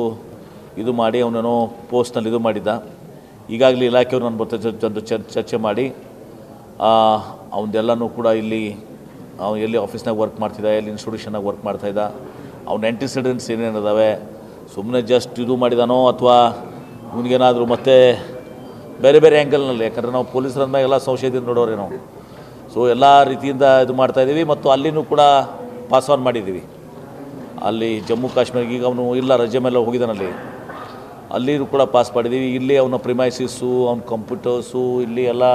ಇದು ಮಾಡಿ ಅವನೇನೋ ಪೋಸ್ಟ್ನಲ್ಲಿ ಇದು ಮಾಡಿದ್ದ. ಈಗಾಗಲೇ ಇಲಾಖೆಯವರು ನನ್ನ ಬರ್ತಾ ಚರ್ಚೆ ಮಾಡಿ ಅವನದೆಲ್ಲನೂ ಕೂಡ ಇಲ್ಲಿ ಅವನು ಎಲ್ಲಿ ಆಫೀಸ್ನಾಗ ವರ್ಕ್ ಮಾಡ್ತಿದ್ದ, ಎಲ್ಲಿ ಇನ್ಸ್ಟಿಟ್ಯೂಷನ್ನಾಗ ವರ್ಕ್ ಮಾಡ್ತಾಯಿದ್ದ, ಅವ್ನ ಆ್ಯಂಟಿಸಿಡೆಂಟ್ಸ್ ಏನೇನಿದಾವೆ, ಸುಮ್ಮನೆ ಜಸ್ಟ್ ಇದು ಮಾಡಿದಾನೋ ಅಥವಾ ಇವನಿಗೇನಾದರೂ ಮತ್ತೆ ಬೇರೆ ಬೇರೆ ಆ್ಯಂಗಲ್ನಲ್ಲಿ. ಯಾಕಂದರೆ ನಾವು ಪೊಲೀಸರ ಅಂದಾಗ ಎಲ್ಲ ಸಂಶಯದಿಂದ ನೋಡೋರೆ ನಾವು. ಸೊ ಎಲ್ಲ ರೀತಿಯಿಂದ ಇದು ಮಾಡ್ತಾಯಿದ್ದೀವಿ. ಮತ್ತು ಅಲ್ಲಿನೂ ಕೂಡ ಪಾಸ್ ಆನ್ ಮಾಡಿದ್ದೀವಿ. ಅಲ್ಲಿ ಜಮ್ಮು ಕಾಶ್ಮೀರಿಗೆ ಈಗ ಅವನು ಇಲ್ಲ, ರಜೆ ಮೇಲೆ ಹೋಗಿದ್ದಾನಲ್ಲಿ, ಅಲ್ಲಿನೂ ಕೂಡ ಪಾಸ್ ಮಾಡಿದ್ದೀವಿ. ಇಲ್ಲಿ ಅವನ ಪ್ರಿಮೈಸಿಸ್ಸು, ಅವನ ಕಂಪ್ಯೂಟರ್ಸು, ಇಲ್ಲಿ ಎಲ್ಲ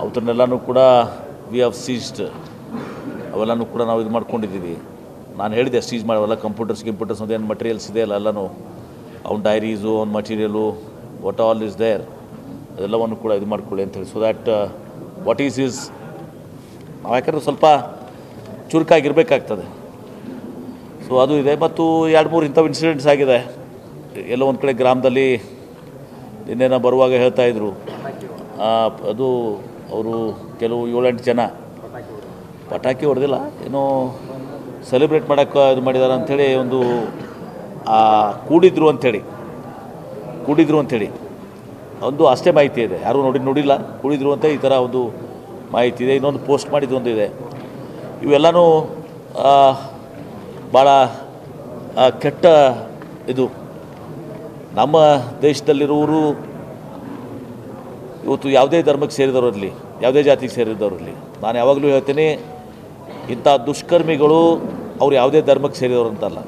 ಅವತ್ತನ್ನೆಲ್ಲನೂ ಕೂಡ ವಿ ಹ್ಯಾವ್ ಸೀಸ್ಡ್. ಅವೆಲ್ಲನೂ ಕೂಡ ನಾವು ಇದು ಮಾಡ್ಕೊಂಡಿದ್ದೀವಿ. ನಾನು ಹೇಳಿದೆ ಸೀಸ್ ಮಾಡೋವೆಲ್ಲ ಕಂಪ್ಯೂಟರ್ಸ್ ಅದೇನು ಮಟೀರಿಯಲ್ಸ್ ಇದೆ ಅಲ್ಲ, ಎಲ್ಲನೂ ಅವ್ನ ಡೈರೀಸು, ಅವ್ನ material, what all is there, ಅದೆಲ್ಲವನ್ನು ಕೂಡ ಇದು ಮಾಡ್ಕೊಳ್ಳಿ ಅಂತೇಳಿ. ಸೊ ದ್ಯಾಟ್ ವಾಟ್ ಈಸ್ ನಾವು ಯಾಕಂದರೆ ಸ್ವಲ್ಪ ಚುರುಕಾಗಿರಬೇಕಾಗ್ತದೆ. ಸೊ ಅದು ಇದೆ. ಮತ್ತು 2-3 ಇಂಥವು ಇನ್ಸಿಡೆಂಟ್ಸ್ ಆಗಿದೆ. ಎಲ್ಲೋ ಒಂದು ಕಡೆ ಗ್ರಾಮದಲ್ಲಿ ನಿನ್ನೆ ಬರುವಾಗ ಹೇಳ್ತಾಯಿದ್ರು, ಅದು ಅವರು ಕೆಲವು 7-8 ಜನ ಪಟಾಕಿ ಹೊಡೆದಿಲ್ಲ, ಏನೋ ಸೆಲೆಬ್ರೇಟ್ ಮಾಡೋಕ್ಕೆ ಇದು ಮಾಡಿದ್ದಾರೆ ಅಂಥೇಳಿ ಒಂದು ಕೂಡಿದ್ರು ಅಂಥೇಳಿ ಒಂದು ಅಷ್ಟೇ ಮಾಹಿತಿ ಇದೆ. ಯಾರೂ ನೋಡಿಲ್ಲ, ಕೂಡಿದ್ರು ಅಂತ ಈ ಥರ ಒಂದು ಮಾಹಿತಿ ಇದೆ. ಇನ್ನೊಂದು ಪೋಸ್ಟ್ ಮಾಡಿದ್ದು ಒಂದು ಇದೆ. ಇವೆಲ್ಲನೂ ಭಾಳ ಕೆಟ್ಟ ಇದು. ನಮ್ಮ ದೇಶದಲ್ಲಿರುವವರು ಇವತ್ತು ಯಾವುದೇ ಧರ್ಮಕ್ಕೆ ಸೇರಿದವರಲ್ಲಿ, ಯಾವುದೇ ಜಾತಿಗೆ ಸೇರಿದವರಲ್ಲಿ, ನಾನು ಯಾವಾಗಲೂ ಹೇಳ್ತೀನಿ, ಇಂಥ ದುಷ್ಕರ್ಮಿಗಳು ಅವ್ರು ಯಾವುದೇ ಧರ್ಮಕ್ಕೆ ಸೇರಿದವರು ಅಂತಲ್ಲ.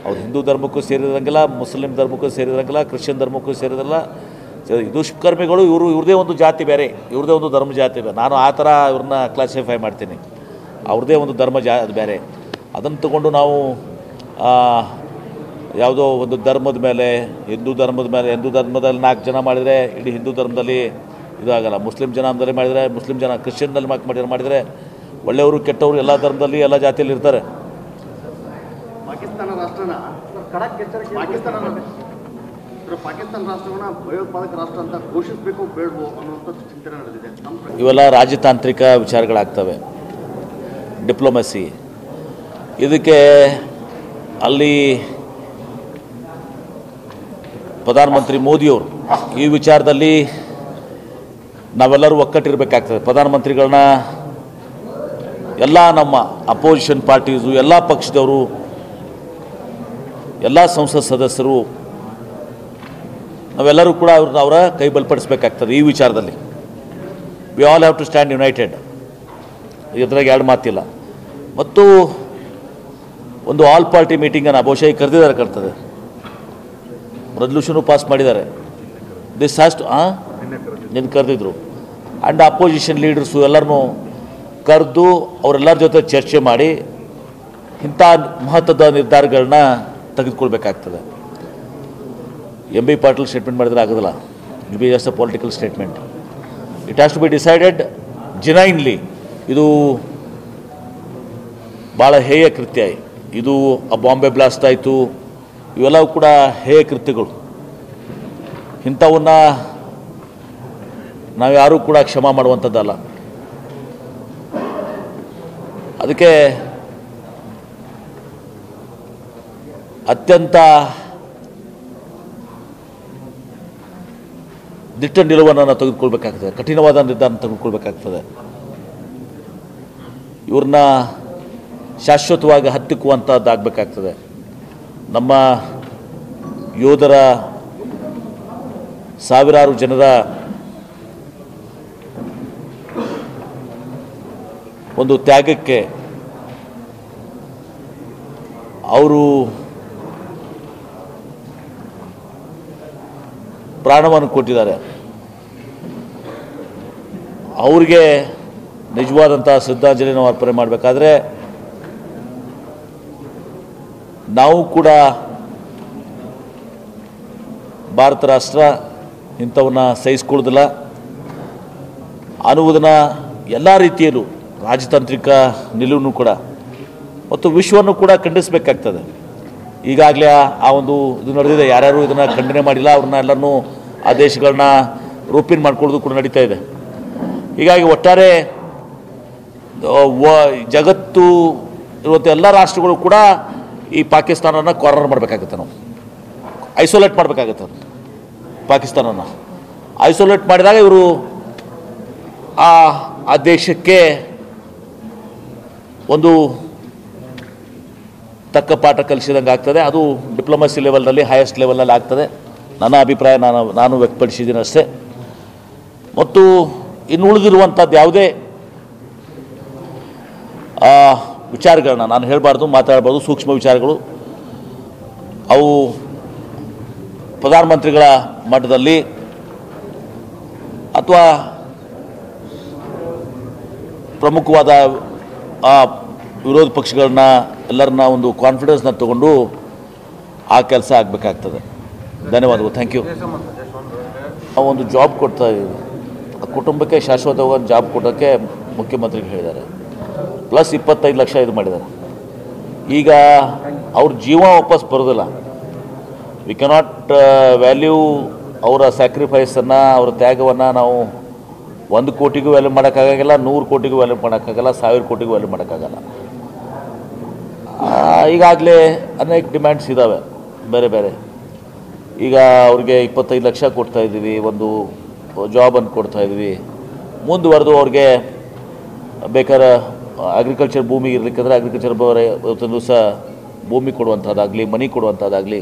ಅವ್ರು ಹಿಂದೂ ಧರ್ಮಕ್ಕೂ ಸೇರಿದಂಗಿಲ್ಲ, ಮುಸ್ಲಿಂ ಧರ್ಮಕ್ಕೂ ಸೇರಿದಂಗಿಲ್ಲ, ಕ್ರಿಶ್ಚಿಯನ್ ಧರ್ಮಕ್ಕೂ ಸೇರಿದಲ್ಲ. ದುಷ್ಕರ್ಮಿಗಳು ಇವ್ರದೇ ಒಂದು ಜಾತಿ ಬೇರೆ, ಇವ್ರದೇ ಒಂದು ಧರ್ಮ ಜಾತಿ ಬೇರೆ. ನಾನು ಆ ಥರ ಇವ್ರನ್ನ ಕ್ಲಾಸಿಫೈ ಮಾಡ್ತೀನಿ. ಅವ್ರದ್ದೇ ಒಂದು ಧರ್ಮ ಅದು ಬೇರೆ. ಅದನ್ನು ತಗೊಂಡು ನಾವು ಯಾವುದೋ ಒಂದು ಧರ್ಮದ ಮೇಲೆ, ಹಿಂದೂ ಧರ್ಮದಲ್ಲಿ 4 ಜನ ಮಾಡಿದರೆ ಇಡೀ ಹಿಂದೂ ಧರ್ಮದಲ್ಲಿ ಇದಾಗಲ್ಲ. ಮುಸ್ಲಿಂ ಜನಾಂಗದಲ್ಲಿ ಮಾಡಿದರೆ, ಮುಸ್ಲಿಂ ಜನ ಕ್ರಿಶ್ಚಿಯನ್ನಲ್ಲಿ ಮಾಡಿದರೆ ಒಳ್ಳೆಯವರು ಕೆಟ್ಟವರು ಎಲ್ಲ ಧರ್ಮದಲ್ಲಿ ಎಲ್ಲ ಜಾತಿಯಲ್ಲಿ ಇರ್ತಾರೆ. ಪಾಕಿಸ್ತಾನ ರಾಷ್ಟ್ರನ ಖಡಕ್ ಎಚ್ಚರಿಕೆ. ಪಾಕಿಸ್ತಾನ ರಾಷ್ಟ್ರವನ್ನ ಭಯೋತ್ಪಾದಕ ರಾಷ್ಟ್ರ ಅಂತ ಘೋಷಿಸಬೇಕು ಬೇಡವೋ ಅನ್ನುವಂಥ ಚಿಂತನೆ ನಡೆದಿದೆ. ಇವೆಲ್ಲ ರಾಜತಾಂತ್ರಿಕ ವಿಚಾರಗಳಾಗ್ತವೆ, ಡಿಪ್ಲೊಮಸಿ. ಇದಕ್ಕೆ ಅಲ್ಲಿ ಪ್ರಧಾನಮಂತ್ರಿ ಮೋದಿಯವರು ಈ ವಿಚಾರದಲ್ಲಿ ನಾವೆಲ್ಲರೂ ಒಕ್ಕಟ್ಟಿರಬೇಕಾಗ್ತದೆ. ಪ್ರಧಾನಮಂತ್ರಿಗಳನ್ನ ಎಲ್ಲ ನಮ್ಮ ಅಪೋಸಿಷನ್ ಪಾರ್ಟೀಸು, ಎಲ್ಲ ಪಕ್ಷದವರು, ಎಲ್ಲ ಸಂಸತ್ ಸದಸ್ಯರು ನಾವೆಲ್ಲರೂ ಕೂಡ ಅವರ ಕೈ ಬಲಪಡಿಸಬೇಕಾಗ್ತದೆ ಈ ವಿಚಾರದಲ್ಲಿ. We all have to stand united, ಇದ್ರಾಗ ಎರಡು ಮಾತಿಲ್ಲ. ಮತ್ತು ಒಂದು ಆಲ್ ಪಾರ್ಟಿ ಮೀಟಿಂಗನ್ನು ಬಹುಶಃ ಕರೆದಿದ್ದಾರೆ, ಕಾಣ್ತದೆ, ರೆಸಲ್ಯೂಷನು ಪಾಸ್ ಮಾಡಿದ್ದಾರೆ. ದಿಸ್ ಹ್ಯಾಸ್ ಟು ನಿನ್ನ ಕರೆದಿದ್ರು. ಆ್ಯಂಡ್ ಅಪೋಸಿಷನ್ ಲೀಡರ್ಸು ಎಲ್ಲರನ್ನೂ ಕರೆದು ಅವರೆಲ್ಲರ ಜೊತೆ ಚರ್ಚೆ ಮಾಡಿ ಇಂಥ ಮಹತ್ವದ ನಿರ್ಧಾರಗಳನ್ನ ತೆಗೆದುಕೊಳ್ಬೇಕಾಗ್ತದೆ. ಎಂ.ಬಿ. ಪಾಟೀಲ್ ಸ್ಟೇಟ್ಮೆಂಟ್ ಮಾಡಿದ್ರೆ ಆಗೋದಿಲ್ಲ. It be just a political statement. It has to be decided genuinely. ಇದು ಭಾಳ ಹೇಯ ಕೃತ್ಯ. ಇದು ಬಾಂಬೆ ಬ್ಲಾಸ್ಟ್ ಆಯಿತು, ಇವೆಲ್ಲವೂ ಕೂಡ ಹೇಯ ಕೃತ್ಯಗಳು. ಇಂಥವನ್ನ ನಾವು ಯಾರೂ ಕೂಡ ಕ್ಷಮಾ ಮಾಡುವಂಥದ್ದಲ್ಲ. ಅದಕ್ಕೆ ಅತ್ಯಂತ ದಿಟ್ಟ ನಿಲುವನ್ನು ನಾವು ತೆಗೆದುಕೊಳ್ಬೇಕಾಗ್ತದೆ, ಕಠಿಣವಾದ ನಿರ್ಧಾರ ತೆಗೆದುಕೊಳ್ಬೇಕಾಗ್ತದೆ. ಇವ್ರನ್ನ ಶಾಶ್ವತವಾಗಿ ಹತ್ತಿಕ್ಕುವಂಥದ್ದಾಗಬೇಕಾಗ್ತದೆ. ನಮ್ಮ ಯೋಧರ, ಸಾವಿರಾರು ಜನರ ಒಂದು ತ್ಯಾಗಕ್ಕೆ ಅವರು ಪ್ರಾಣವನ್ನು ಕೊಟ್ಟಿದ್ದಾರೆ. ಅವ್ರಿಗೆ ನಿಜವಾದಂಥ ಶ್ರದ್ಧಾಂಜಲಿ ನಾವು ಅರ್ಪಣೆ ಮಾಡಬೇಕಾದ್ರೆ ನಾವು ಕೂಡ ಭಾರತ ರಾಷ್ಟ್ರ ಇಂಥವನ್ನ ಸಹಿಸ್ಕೊಳ್ಳೋದಿಲ್ಲ ಅನ್ನುವುದನ್ನು ಎಲ್ಲ ರೀತಿಯಲ್ಲೂ ರಾಜತಾಂತ್ರಿಕ ನಿಲುವನ್ನು ಕೂಡ ಮತ್ತು ವಿಶ್ವವನ್ನು ಕೂಡ ಖಂಡಿಸಬೇಕಾಗ್ತದೆ. ಈಗಾಗಲೇ ಆ ಒಂದು ಇದು ನಡೆದಿದೆ. ಯಾರ್ಯಾರು ಇದನ್ನು ಖಂಡನೆ ಮಾಡಿಲ್ಲ ಅವ್ರನ್ನ ಎಲ್ಲರನ್ನೂ ಆ ದೇಶಗಳನ್ನ ರೂಪಿನ್ ಮಾಡ್ಕೊಳ್ಳೋದು ಕೂಡ ನಡೀತಾ ಇದೆ. ಹೀಗಾಗಿ ಒಟ್ಟಾರೆ ಜಗತ್ತು ಇರುವಂಥ ಎಲ್ಲ ರಾಷ್ಟ್ರಗಳು ಕೂಡ ಈ ಪಾಕಿಸ್ತಾನನ ಕಾರ್ನರ್ ಮಾಡಬೇಕಾಗುತ್ತೆ. ನಾವು ಐಸೋಲೇಟ್ ಮಾಡಬೇಕಾಗುತ್ತೆ. ಪಾಕಿಸ್ತಾನನ ಐಸೋಲೇಟ್ ಮಾಡಿದಾಗ ಇವರು ಆ ದೇಶಕ್ಕೆ ಒಂದು ತಕ್ಕ ಪಾಠ ಕಲಿಸಿದಂಗೆ ಆಗ್ತದೆ. ಅದು ಡಿಪ್ಲೊಮಸಿ ಲೆವೆಲ್ನಲ್ಲಿ, ಹೈಯೆಸ್ಟ್ ಲೆವೆಲ್ನಲ್ಲಿ ಆಗ್ತದೆ. ನನ್ನ ಅಭಿಪ್ರಾಯ ನಾನು ವ್ಯಕ್ತಪಡಿಸಿದ್ದೀನಿ ಅಷ್ಟೇ. ಮತ್ತು ಇನ್ನು ಉಳಿದಿರುವಂಥದ್ದು ಯಾವುದೇ ವಿಚಾರಗಳನ್ನ ನಾನು ಹೇಳಬಾರ್ದು, ಮಾತಾಡಬಾರ್ದು. ಸೂಕ್ಷ್ಮ ವಿಚಾರಗಳು ಅವು ಪ್ರಧಾನಮಂತ್ರಿಗಳ ಮಟ್ಟದಲ್ಲಿ ಅಥವಾ ಪ್ರಮುಖವಾದ ವಿರೋಧ ಪಕ್ಷಗಳನ್ನ ಎಲ್ಲರನ್ನ ಒಂದು ಕಾನ್ಫಿಡೆನ್ಸ್ನ ತಗೊಂಡು ಆ ಕೆಲಸ ಆಗಬೇಕಾಗ್ತದೆ. ಧನ್ಯವಾದಗಳು. Thank you. ನಾವು ಒಂದು ಜಾಬ್ ಕೊಡ್ತಾ ಇದ್ದೀವಿ. ಕುಟುಂಬಕ್ಕೆ ಶಾಶ್ವತವಾಗಿ ಜಾಬ್ ಕೊಡೋಕ್ಕೆ ಮುಖ್ಯಮಂತ್ರಿಗಳು ಹೇಳಿದ್ದಾರೆ. ಪ್ಲಸ್ 25 ಲಕ್ಷ ಇದು ಮಾಡಿದ್ದಾರೆ. ಈಗ ಅವ್ರ ಜೀವ ವಾಪಸ್ ಬರೋದಿಲ್ಲ. ವಿ ಕೆನಾಟ್ ವ್ಯಾಲ್ಯೂ ಅವರ ಸ್ಯಾಕ್ರಿಫೈಸನ್ನು, ಅವರ ತ್ಯಾಗವನ್ನು ನಾವು 1 ಕೋಟಿಗೂ ವ್ಯಾಲ್ಯೂ ಮಾಡೋಕ್ಕಾಗಲ್ಲ, 100 ಕೋಟಿಗೂ ವ್ಯಾಲ್ಯೂ ಮಾಡೋಕ್ಕಾಗಲ್ಲ, 1000 ಕೋಟಿಗೂ ವ್ಯಾಲ್ಯೂ ಮಾಡೋಕ್ಕಾಗಲ್ಲ. ಈಗಾಗಲೇ ಅನೇಕ ಡಿಮ್ಯಾಂಡ್ಸ್ ಇದ್ದಾವೆ ಬೇರೆ ಬೇರೆ. ಈಗ ಅವ್ರಿಗೆ 25 ಲಕ್ಷ ಕೊಡ್ತಾಯಿದ್ದೀವಿ, ಒಂದು ಜಾಬನ್ನು ಕೊಡ್ತಾಯಿದ್ವಿ. ಮುಂದುವರೆದು ಅವ್ರಿಗೆ ಬೇಕಾದ್ರೆ ಅಗ್ರಿಕಲ್ಚರ್ ಭೂಮಿ ಇರಲಿಕ್ಕಿದ್ರೆ ಅಗ್ರಿಕಲ್ಚರ್ ಇವತ್ತೊಂದು ದಿವಸ ಭೂಮಿ ಕೊಡುವಂಥದ್ದಾಗಲಿ, ಮನಿ ಕೊಡುವಂಥದ್ದಾಗಲಿ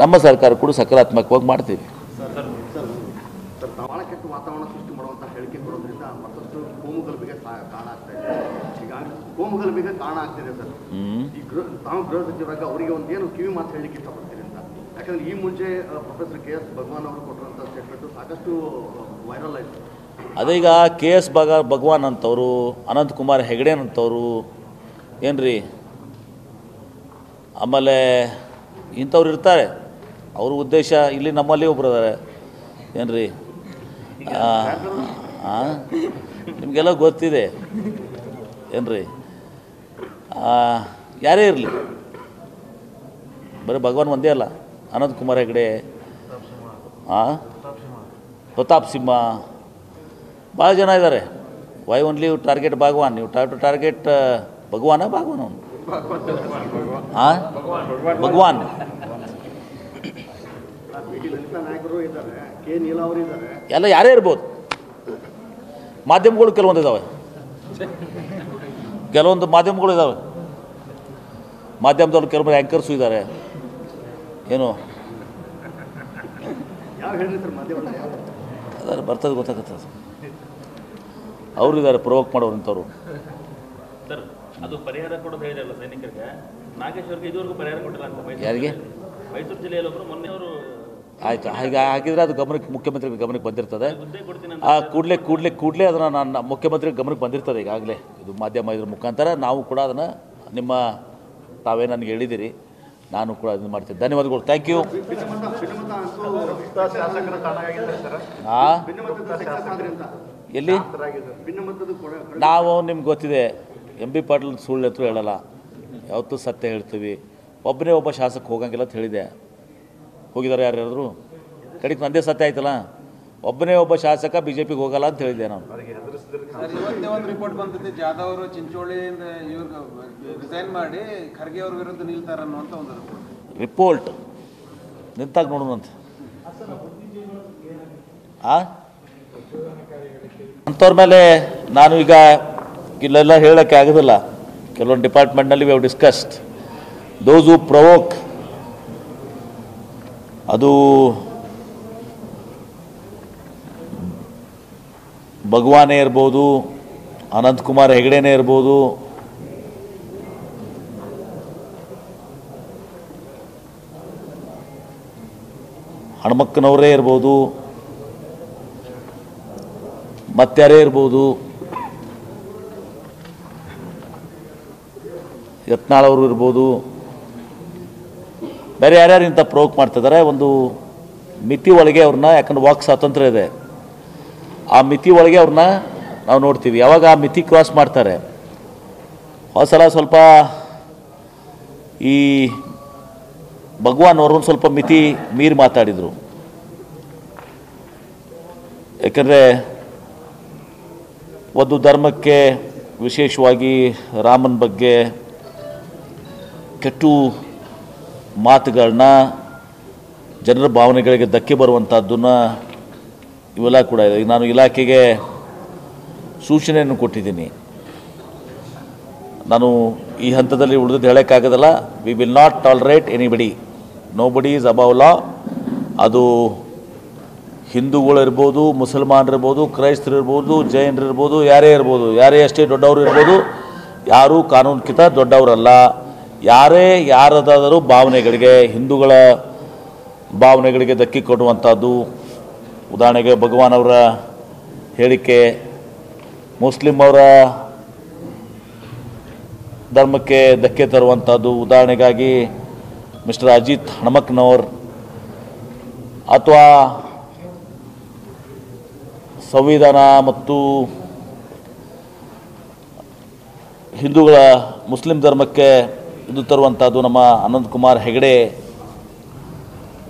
ನಮ್ಮ ಸರ್ಕಾರ ಕೂಡ ಸಕಾರಾತ್ಮಕವಾಗಿ ಮಾಡ್ತೀವಿ. ಭಾಳ ಕೆಟ್ಟ ವಾತಾವರಣ ಸೃಷ್ಟಿ ಮಾಡುವಂಥ ಹೇಳಿಕೆ ಕೊಡೋದ್ರಿಂದ ಮತ್ತಷ್ಟು ಕೋಮುಗಲಭೆಗೆ ಕಾರಣ ಆಗ್ತಾ ಇದೆ. ಈಗ ಕೋಮುಗಲಭೆಗೆ ಕಾರಣ ಆಗ್ತಿದೆ ಸರ್. ಈ ತಾವು ಗೃಹ ಸಚಿವರಾಗ ಅವರಿಗೆ ಒಂದೇನು ಕಿವಿ ಮಾತು ಹೇಳಲಿಕ್ಕೆ ಇಷ್ಟಪಡ್ತೀರಿ ಅಂತ. ಯಾಕಂದ್ರೆ ಈ ಮುಂಚೆ ಪ್ರೊಫೆಸರ್ ಕೆ.ಎಸ್. ಭಗವಾನ್ ಅವರು ಕೊಟ್ಟಿರುವಂಥ ಸ್ಟೇಟ್ಮೆಂಟು ಸಾಕಷ್ಟು ವೈರಲ್ ಆಯಿತು. ಅದೀಗ ಕೆ.ಎಸ್. ಭಗವಾನ್ ಅಂತವರು, ಅನಂತಕುಮಾರ್ ಹೆಗಡೆ ಅಂತವರು ಏನ್ರಿ, ಆಮೇಲೆ ಇಂಥವ್ರು ಇರ್ತಾರೆ. ಅವ್ರ ಉದ್ದೇಶ ಇಲ್ಲಿ ನಮ್ಮಲ್ಲಿ ಒಬ್ಬರು ಇದ್ದಾರೆ ಏನ್ರಿ, ನಿಮಗೆಲ್ಲ ಗೊತ್ತಿದೆ ಏನ್ರಿ. ಯಾರೇ ಇರಲಿ, ಬರೀ ಭಗವಾನ್ ಒಂದೇ ಅಲ್ಲ, ಅನಂತಕುಮಾರ್ ಹೆಗಡೆ, ಪ್ರತಾಪ್ ಸಿಂಹ ಭಾಳ ಜನ ಇದ್ದಾರೆ. ವೈ ಓನ್ಲಿ ಯು ಟಾರ್ಗೆಟ್ ಭಗವಾನ್? ನೀವು ಟಾರ್ಗೆಟ್ ಭಗವಾನ ಅವನು ಭಗವಾನ್. ಎಲ್ಲ ಯಾರೇ ಇರ್ಬೋದು. ಮಾಧ್ಯಮಗಳು ಕೆಲವೊಂದು ಇದ್ದಾವೆ, ಕೆಲವೊಂದು ಮಾಧ್ಯಮಗಳು ಇದ್ದಾವೆ. ಮಾಧ್ಯಮದವ್ರು ಕೆಲವೊಂದು ಆ್ಯಂಕರ್ಸು ಇದ್ದಾರೆ. ಏನು ಅದಾರೆ ಬರ್ತದೆ ಗೊತ್ತಾಗತ್ತೆ. ಅವರು ಇದ್ದಾರೆ ಪ್ರವೋಕ್ ಮಾಡೋರು ಇಂಥವ್ರು. ಸರ್ ಅದು ಪರಿಹಾರ ಕೊಡೋದು ಹೇಳಿರಲ್ಲ ಸೈನಿಕರಿಗೆ, ನಾಗೇಶ್ ಅವ್ರಿಗೆ ಇದುವರೆಗೂ ಪರಿಹಾರ ಕೊಟ್ಟಿಲ್ಲ ಅಂತ. ಯಾರಿಗೆ? ಮೈಸೂರು ಜಿಲ್ಲೆಯಲ್ಲಿ ಒಬ್ಬರು ಮೊನ್ನೆ ಅವರು ಆಯಿತು, ಹಾಗೆ ಹಾಕಿದರೆ ಅದು ಗಮನಕ್ಕೆ ಮುಖ್ಯಮಂತ್ರಿ ಗಮನಕ್ಕೆ ಬಂದಿರ್ತದೆ. ಕೂಡಲೇ ಅದನ್ನು ನನ್ನ ಮುಖ್ಯಮಂತ್ರಿ ಗಮನಕ್ಕೆ ಬಂದಿರ್ತದೆ ಈಗಾಗಲೇ. ಇದು ಮಾಧ್ಯಮ ಇದ್ರ ಮುಖಾಂತರ ನಾವು ಕೂಡ ಅದನ್ನು ತಾವೇ ನನಗೆ ಹೇಳಿದ್ದೀರಿ, ನಾನು ಕೂಡ ಅದನ್ನು ಮಾಡ್ತೀನಿ. ಧನ್ಯವಾದಗಳು. Thank you. ಎಲ್ಲಿ ನಾವು ನಿಮ್ಗೆ ಗೊತ್ತಿದೆ, ಎಂ ಬಿ ಪಾಟೀಲ್ ಸುಳ್ಳು ಹತ್ರ ಹೇಳಲ್ಲ, ಯಾವತ್ತೂ ಸತ್ಯ ಹೇಳ್ತೀವಿ. ಒಬ್ಬನೇ ಒಬ್ಬ ಶಾಸಕ ಹೋಗಂಗಿಲ್ಲ ಅಂತ ಹೇಳಿದೆ. ಹೋಗಿದ್ದಾರೆ ಯಾರು ಹೇಳಿದ್ರು? ಕಡೆಗೆ ನಂದೇ ಸತ್ಯ ಆಯ್ತಲ್ಲ. ಒಬ್ಬನೇ ಒಬ್ಬ ಶಾಸಕ BJPಗೆ ಹೋಗಲ್ಲ ಅಂತ ಹೇಳಿದ್ದೆ ನಾನು. ಇವತ್ತೇ ಒಂದು ರಿಪೋರ್ಟ್ ಬಂದಿದೆ, ಜಾಧವ್ ಅವರು ಚಿಂಚೋಳಿಯಿಂದ ಇವ್ರಿಗೆ ರಿಸೈನ್ ಮಾಡಿ ಖರ್ಗೆ ಅವ್ರ ವಿರುದ್ಧ ನಿಲ್ತಾರೆ ಅನ್ನುವಂಥ ಒಂದು ರಿಪೋರ್ಟ್ ನಿಂತಾಗ ನೋಡೋಣಂತ. ಅಂಥವ್ರ ಮೇಲೆ ನಾನು ಈಗ ಇಲ್ಲೆಲ್ಲ ಹೇಳೋಕ್ಕೆ ಆಗೋದಿಲ್ಲ. ಕೆಲವೊಂದು ಡಿಪಾರ್ಟ್ಮೆಂಟ್ನಲ್ಲಿ we have discussed those who provoke. ಅದು ಭಗವಾನೇ ಇರ್ಬೋದು, ಅನಂತಕುಮಾರ್ ಹೆಗಡೆನೇ ಇರ್ಬೋದು, ಹನುಮಕ್ಕನವರೇ ಇರ್ಬೋದು, ಮತ್ತಾರೇ ಇರ್ಬೋದು, ಯತ್ನಾಳ್ ಅವರು ಇರ್ಬೋದು, ಬೇರೆ ಯಾರ್ಯಾರು ಇಂಥ ಪ್ರವೋಕ್ ಮಾಡ್ತಿದ್ದಾರೆ. ಒಂದು ಮಿತಿ ಒಳಗೆ ಅವ್ರನ್ನ, ಯಾಕಂದ್ರೆ ವಾಕ್ ಸ್ವಾತಂತ್ರ್ಯ ಇದೆ, ಆ ಮಿತಿ ಒಳಗೆ ಅವ್ರನ್ನ ನಾವು ನೋಡ್ತೀವಿ. ಯಾವಾಗ ಆ ಮಿತಿ ಕ್ರಾಸ್ ಮಾಡ್ತಾರೆ, ಸಲ ಸ್ವಲ್ಪ ಈ ಭಗವಾನ್ ಅವ್ರನ್ನ ಸ್ವಲ್ಪ ಮಿತಿ ಮೀರಿ ಮಾತಾಡಿದರು. ಯಾಕಂದರೆ ಒಂದು ಧರ್ಮಕ್ಕೆ, ವಿಶೇಷವಾಗಿ ರಾಮನ ಬಗ್ಗೆ ಕೆಟ್ಟು ಮಾತುಗಳನ್ನ, ಜನರ ಭಾವನೆಗಳಿಗೆ ಧಕ್ಕೆ ಬರುವಂಥದ್ದನ್ನು ಇವೆಲ್ಲ ಕೂಡ ಇದೆ. ನಾನು ಇಲಾಖೆಗೆ ಸೂಚನೆಯನ್ನು ಕೊಟ್ಟಿದ್ದೀನಿ. ನಾನು ಈ ಹಂತದಲ್ಲಿ ಉಳಿದು ಹೇಳೋಕ್ಕಾಗೋದಲ್ಲ. We will not tolerate anybody, nobody is above law. ಅದು ಹಿಂದೂಗಳಿರ್ಬೋದು, ಮುಸಲ್ಮಾನರಿರ್ಬೋದು, ಕ್ರೈಸ್ತರಿರ್ಬೋದು, ಜೈನರಿರ್ಬೋದು, ಯಾರೇ ಇರ್ಬೋದು, ಯಾರೇ ಅಷ್ಟೇ ದೊಡ್ಡವರು ಇರ್ಬೋದು, ಯಾರೂ ಕಾನೂನಿಗಿಂತ ದೊಡ್ಡವರಲ್ಲ. ಯಾರೇ ಯಾರದಾದರೂ ಭಾವನೆಗಳಿಗೆ, ಹಿಂದೂಗಳ ಭಾವನೆಗಳಿಗೆ ಧಕ್ಕೆ ಕೊಡುವಂಥದ್ದು, ಉದಾಹರಣೆಗೆ ಭಗವಾನ್ ಅವರ ಹೇಳಿಕೆ, ಮುಸ್ಲಿಂ ಅವರ ಧರ್ಮಕ್ಕೆ ಧಕ್ಕೆ ತರುವಂಥದ್ದು, ಉದಾಹರಣೆಗಾಗಿ ಮಿಸ್ಟರ್ ಅಜಿತ್ ಹನುಮಕ್ಕನವರ್, ಅಥವಾ ಸಂವಿಧಾನ ಮತ್ತು ಹಿಂದೂಗಳ ಮುಸ್ಲಿಂ ಧರ್ಮಕ್ಕೆ ಇದು ತರುವಂಥದ್ದು ನಮ್ಮ ಅನಂತಕುಮಾರ್ ಹೆಗಡೆ.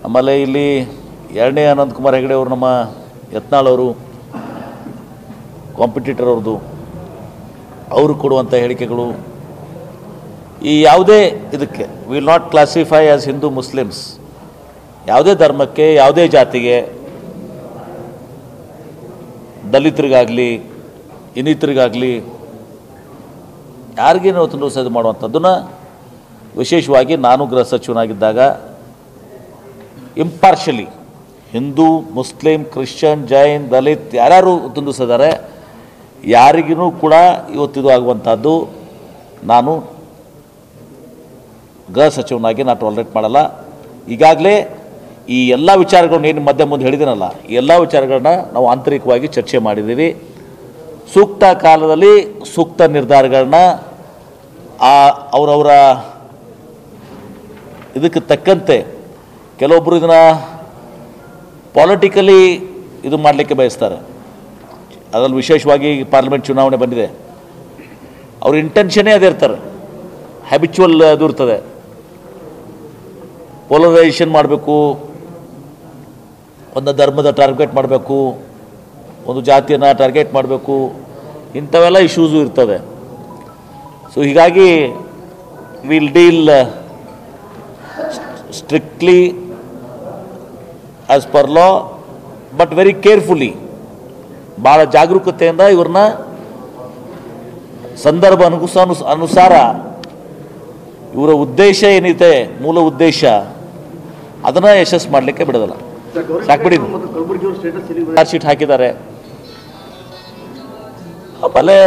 ಆಮೇಲೆ ಇಲ್ಲಿ ಎರಡನೇ ಅನಂತಕುಮಾರ್ ಹೆಗಡೆ ಅವರು, ನಮ್ಮ ಯತ್ನಾಳ್ ಅವರು, ಕಾಂಪಿಟೇಟರ್ ಅವ್ರದ್ದು, ಅವರು ಕೊಡುವಂಥ ಹೇಳಿಕೆಗಳು, ಈ ಯಾವುದೇ ಇದಕ್ಕೆ will not classify as Hindu Muslims. ಯಾವುದೇ ಧರ್ಮಕ್ಕೆ, ಯಾವುದೇ ಜಾತಿಗೆ, ದಲಿತರಿಗಾಗಲಿ ಇನ್ನಿತರಿಗಾಗಲಿ ಯಾರಿಗೇನೋ ತೊಂದರೆ ಮಾಡುವಂಥದ್ದನ್ನು ವಿಶೇಷವಾಗಿ ನಾನು ಗೃಹ ಸಚಿವನಾಗಿದ್ದಾಗ ಇಂಪಾರ್ಷಲಿ ಹಿಂದೂ, ಮುಸ್ಲಿಂ, ಕ್ರಿಶ್ಚಿಯನ್, ಜೈನ್, ದಲಿತ್ ಯಾರ್ಯಾರು ತುಂಬಿಸಿದ್ದಾರೆ ಯಾರಿಗೂ ಕೂಡ ಇವತ್ತಿದು ಆಗುವಂಥದ್ದು ನಾನು ಗೃಹ ಸಚಿವನಾಗಿ ನಾನು ಟಾಲರೇಟ್ ಮಾಡಲ್ಲ. ಈಗಾಗಲೇ ಈ ಎಲ್ಲ ವಿಚಾರಗಳನ್ನ ಏನು ಮಧ್ಯ ಮುಂದೆ ಹೇಳಿದ್ದೀನಲ್ಲ, ಈ ಎಲ್ಲ ವಿಚಾರಗಳನ್ನ ನಾವು ಆಂತರಿಕವಾಗಿ ಚರ್ಚೆ ಮಾಡಿದ್ದೀವಿ. ಸೂಕ್ತ ಕಾಲದಲ್ಲಿ ಸೂಕ್ತ ನಿರ್ಧಾರಗಳನ್ನ ಅವರವರ ಇದಕ್ಕೆ ತಕ್ಕಂತೆ, ಕೆಲವೊಬ್ಬರು ಇದನ್ನು ಪಾಲಿಟಿಕಲಿ ಇದು ಮಾಡಲಿಕ್ಕೆ ಬಯಸ್ತಾರೆ. ಅದರಲ್ಲಿ ವಿಶೇಷವಾಗಿ ಪಾರ್ಲಿಮೆಂಟ್ ಚುನಾವಣೆ ಬಂದಿದೆ, ಅವ್ರ ಇಂಟೆನ್ಷನ್ನೇ ಅದೇ ಇರ್ತಾರೆ, ಹ್ಯಾಬಿಚುವಲ್ ಅದು ಇರ್ತದೆ, ಪೋಲರೈಸೇಷನ್ ಮಾಡಬೇಕು, ಒಂದು ಧರ್ಮದ ಟಾರ್ಗೆಟ್ ಮಾಡಬೇಕು, ಒಂದು ಜಾತಿಯನ್ನು ಟಾರ್ಗೆಟ್ ಮಾಡಬೇಕು, ಇಂಥವೆಲ್ಲ ಇಶ್ಯೂಸು ಇರ್ತದೆ. ಸೊ ಹೀಗಾಗಿ will deal strictly as per law, but very carefully, ಭಾಳ ಜಾಗರೂಕತೆಯಿಂದ ಇವ್ರನ್ನ ಸಂದರ್ಭ ಅನುಸಾರ ಇವರ ಉದ್ದೇಶ ಏನಿದೆ, ಮೂಲ ಉದ್ದೇಶ, ಅದನ್ನು ಯಶಸ್ಸು ಮಾಡಲಿಕ್ಕೆ ಬಿಡೋದಿಲ್ಲ. ಸಾಕ್ಬಿಡಿ, ಚಾರ್ಜ್ ಶೀಟ್ ಹಾಕಿದ್ದಾರೆ. ಆಮೇಲೆ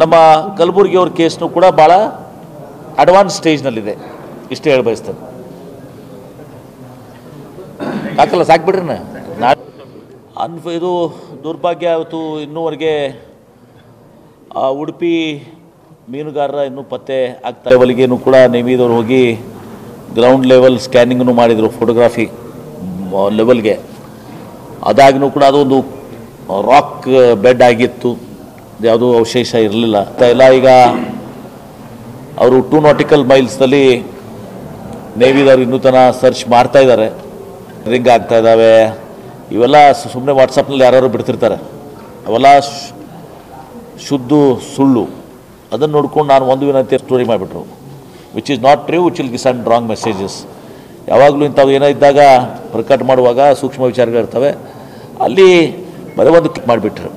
ನಮ್ಮ ಕಲಬುರ್ಗಿ ಅವ್ರ ಕೇಸ್ನು ಕೂಡ ಭಾಳ ಅಡ್ವಾನ್ಸ್ ಸ್ಟೇಜ್ನಲ್ಲಿದೆ, ಇಷ್ಟೇ ಹೇಳಿ ಬಯಸ್ತೇನೆ. ಹಾಕಲ್ಲ, ಸಾಕ್ಬಿಡ್ರಿ. ಇದು ದುರ್ಭಾಗ್ಯ. ಇವತ್ತು ಇನ್ನೂವರೆಗೆ ಉಡುಪಿ ಮೀನುಗಾರರ ಇನ್ನೂ ಪತ್ತೆ ಆಗ್ತಾ ಲೆವೆಲ್ಗೇನು ಕೂಡ ನೇಮಿದವ್ರು ಹೋಗಿ ಗ್ರೌಂಡ್ ಲೆವೆಲ್ ಸ್ಕ್ಯಾನಿಂಗನ್ನು ಮಾಡಿದರು, ಫೋಟೋಗ್ರಾಫಿ ಲೆವೆಲ್ಗೆ. ಅದಾಗಿನೂ ಕೂಡ ಅದೊಂದು ರಾಕ್ ಬೆಡ್ ಆಗಿತ್ತು, ಯಾವುದೂ ಅವಶೇಷ ಇರಲಿಲ್ಲ ಎಲ್ಲ. ಈಗ ಅವರು 2 ನಾಟಿಕಲ್ ಮೈಲ್ಸ್ನಲ್ಲಿ ನೇವಿದವರು ಇನ್ನೂ ತನಕ ಸರ್ಚ್ ಮಾಡ್ತಾ ಇದ್ದಾರೆ. ರಿಂಗ್ ಆಗ್ತಾ ಇದ್ದಾವೆ. ಇವೆಲ್ಲ ಸುಮ್ಮನೆ ವಾಟ್ಸಪ್ನಲ್ಲಿ ಯಾರು ಬಿಡ್ತಿರ್ತಾರೆ, ಅವೆಲ್ಲ ಶುದ್ಧ ಸುಳ್ಳು. ಅದನ್ನು ನೋಡ್ಕೊಂಡು ನಾನು ಒಂದು ವಿನಂತಿ ಸ್ಟೋರಿ ಮಾಡಿಬಿಟ್ರು, which is not true, which will send wrong messages. ಯಾವಾಗಲೂ ಇಂಥವು ಏನೋ ಇದ್ದಾಗ ಪ್ರಕಟ ಮಾಡುವಾಗ ಸೂಕ್ಷ್ಮ ವಿಚಾರಗಳಿರ್ತವೆ, ಅಲ್ಲಿ ಬರೀ ಒಂದು ಕ್ಲಿಕ್ ಮಾಡಿಬಿಟ್ರು.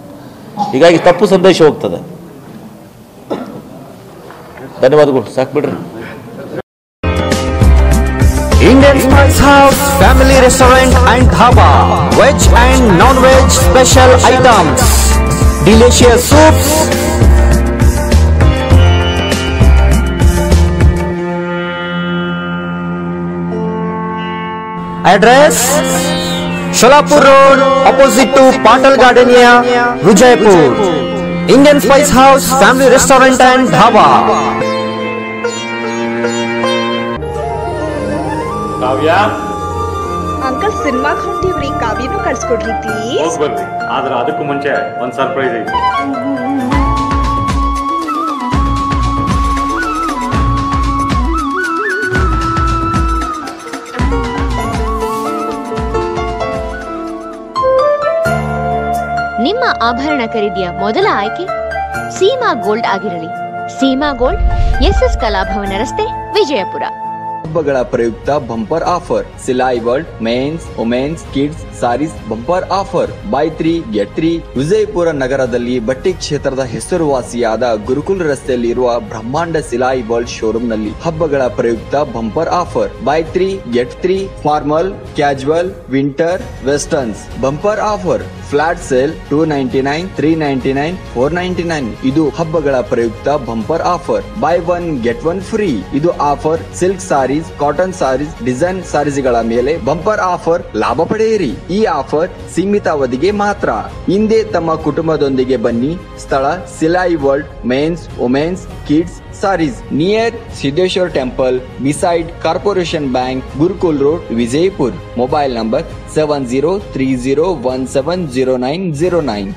ಹೀಗಾಗಿ ತಪ್ಪು ಸಂದೇಶ ಹೋಗ್ತದೆ. ಧನ್ಯವಾದಗಳು, ಸಾಕ್ಬಿಡ್ರಿ. Indian Spice House Family Restaurant and Dhaba, veg and non-veg special items, delicious soups, address Sholapur Road opposite to Patal Gardenia, Vijaypur. Indian Spice House Family Restaurant and Dhaba. Kavya, uncle ಸಿನಿಮಾಗೆ ಹೊಂಟಿವ್ರಿ, ಕಾವ್ಯನೂ ಕಳ್ಸ್ಕೊಡ್ರಿ please. ಹೋಗಿ ಬರ್ರಿ, ಆದ್ರೆ ಅದಕ್ಕೂ ಮುಂಚೆ ಒಂದು surprise ಐತಿ. ನಿಮ್ಮ ಆಭರಣ ಖರೀದಿಯ ಮೊದಲ ಆಯ್ಕೆ ಸೀಮಾ ಗೋಲ್ಡ್ ಆಗಿರಲಿ. ಸೀಮಾ ಗೋಲ್ಡ್, ಎಸ್ಎಸ್ ಕಲಾಭವನ ರಸ್ತೆ, ವಿಜಯಪುರ. ಹಬ್ಬಗಳ ಪ್ರಯುಕ್ತ bumper offer, Silai world men's, women's, kids saris bumper offer, buy 3 get 3. Vijayapura ನಗರದಲ್ಲಿ ಬಟ್ಟೆ ಕ್ಷೇತ್ರದ ಹೆಸರುವಾಸಿಯಾದ ಗುರುಕುಲ್ ರಸ್ತೆಯಲ್ಲಿ ಇರುವ ಬ್ರಹ್ಮಾಂಡ ಸಿಲಾಯಿ ವರ್ಲ್ಡ್ ಶೋರೂಮ್ ನಲ್ಲಿ ಹಬ್ಬಗಳ ಪ್ರಯುಕ್ತ bumper offer, buy 3 get 3. Formal, casual, winter, westerns bumper offer, flat sale 299, 399, 499. ಇದು ಹಬ್ಬಗಳ ಪ್ರಯುಕ್ತ bumper offer, buy 1 get 1 free. ಇದು offer silk saris, cotton saris, design ಸಾರೀಸ್ಗಳ ಮೇಲೆ ಬಂಪರ್ ಆಫರ್ ಲಾಭ ಪಡೆಯಿರಿ. ಈ ಆಫರ್ ಸೀಮಿತ ಅವಧಿಗೆ ಮಾತ್ರ. ಹಿಂದೆ ತಮ್ಮ ಕುಟುಂಬದೊಂದಿಗೆ ಬನ್ನಿ. ಸ್ಥಳ Silai world men's, women's, kids saris, near Siddeshwara temple, beside corporation bank, Gurukul road, Vijayapur. Mobile number 7030170909.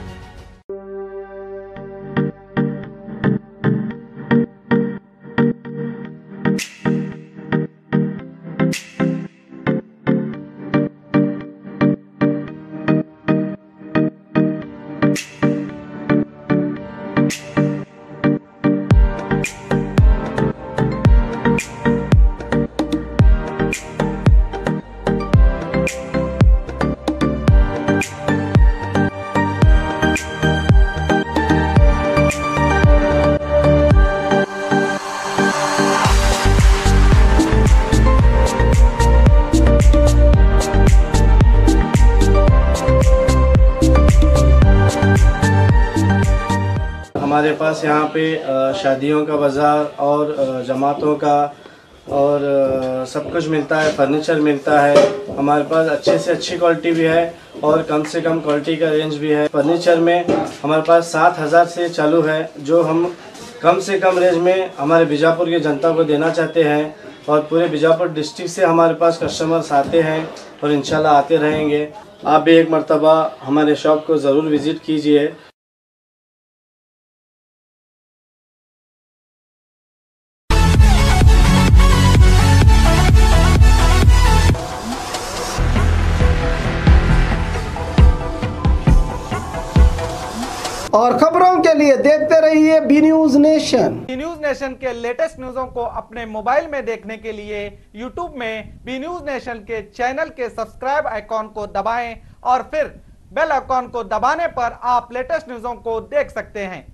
हमारे पास यहाँ पे शादियों का बाज़ार और जमातों का और सब कुछ मिलता है, फर्नीचर मिलता है। हमारे पास अच्छे से अच्छी क्वालिटी भी है और कम से कम क्वालिटी का रेंज भी है। फर्नीचर में हमारे पास 7,000 से चालू है, जो हम कम से कम रेंज में हमारे बीजापुर की जनता को देना चाहते हैं। और पूरे बीजापुर डिस्ट्रिक्ट से हमारे पास कस्टमर्स आते हैं और इंशाल्लाह आते रहेंगे। आप भी एक मर्तबा हमारे शॉप को ज़रूर विज़िट कीजिए। और खबरों के लिए देखते रहिए B News Nation. B News Nation के लेटेस्ट न्यूज़ों को अपने मोबाइल में देखने के लिए यूट्यूब में बी न्यूज नेशन के चैनल के सब्सक्राइब आइकॉन को दबाएं और फिर बेल आइकॉन को दबाने पर आप लेटेस्ट न्यूज़ों को देख सकते हैं।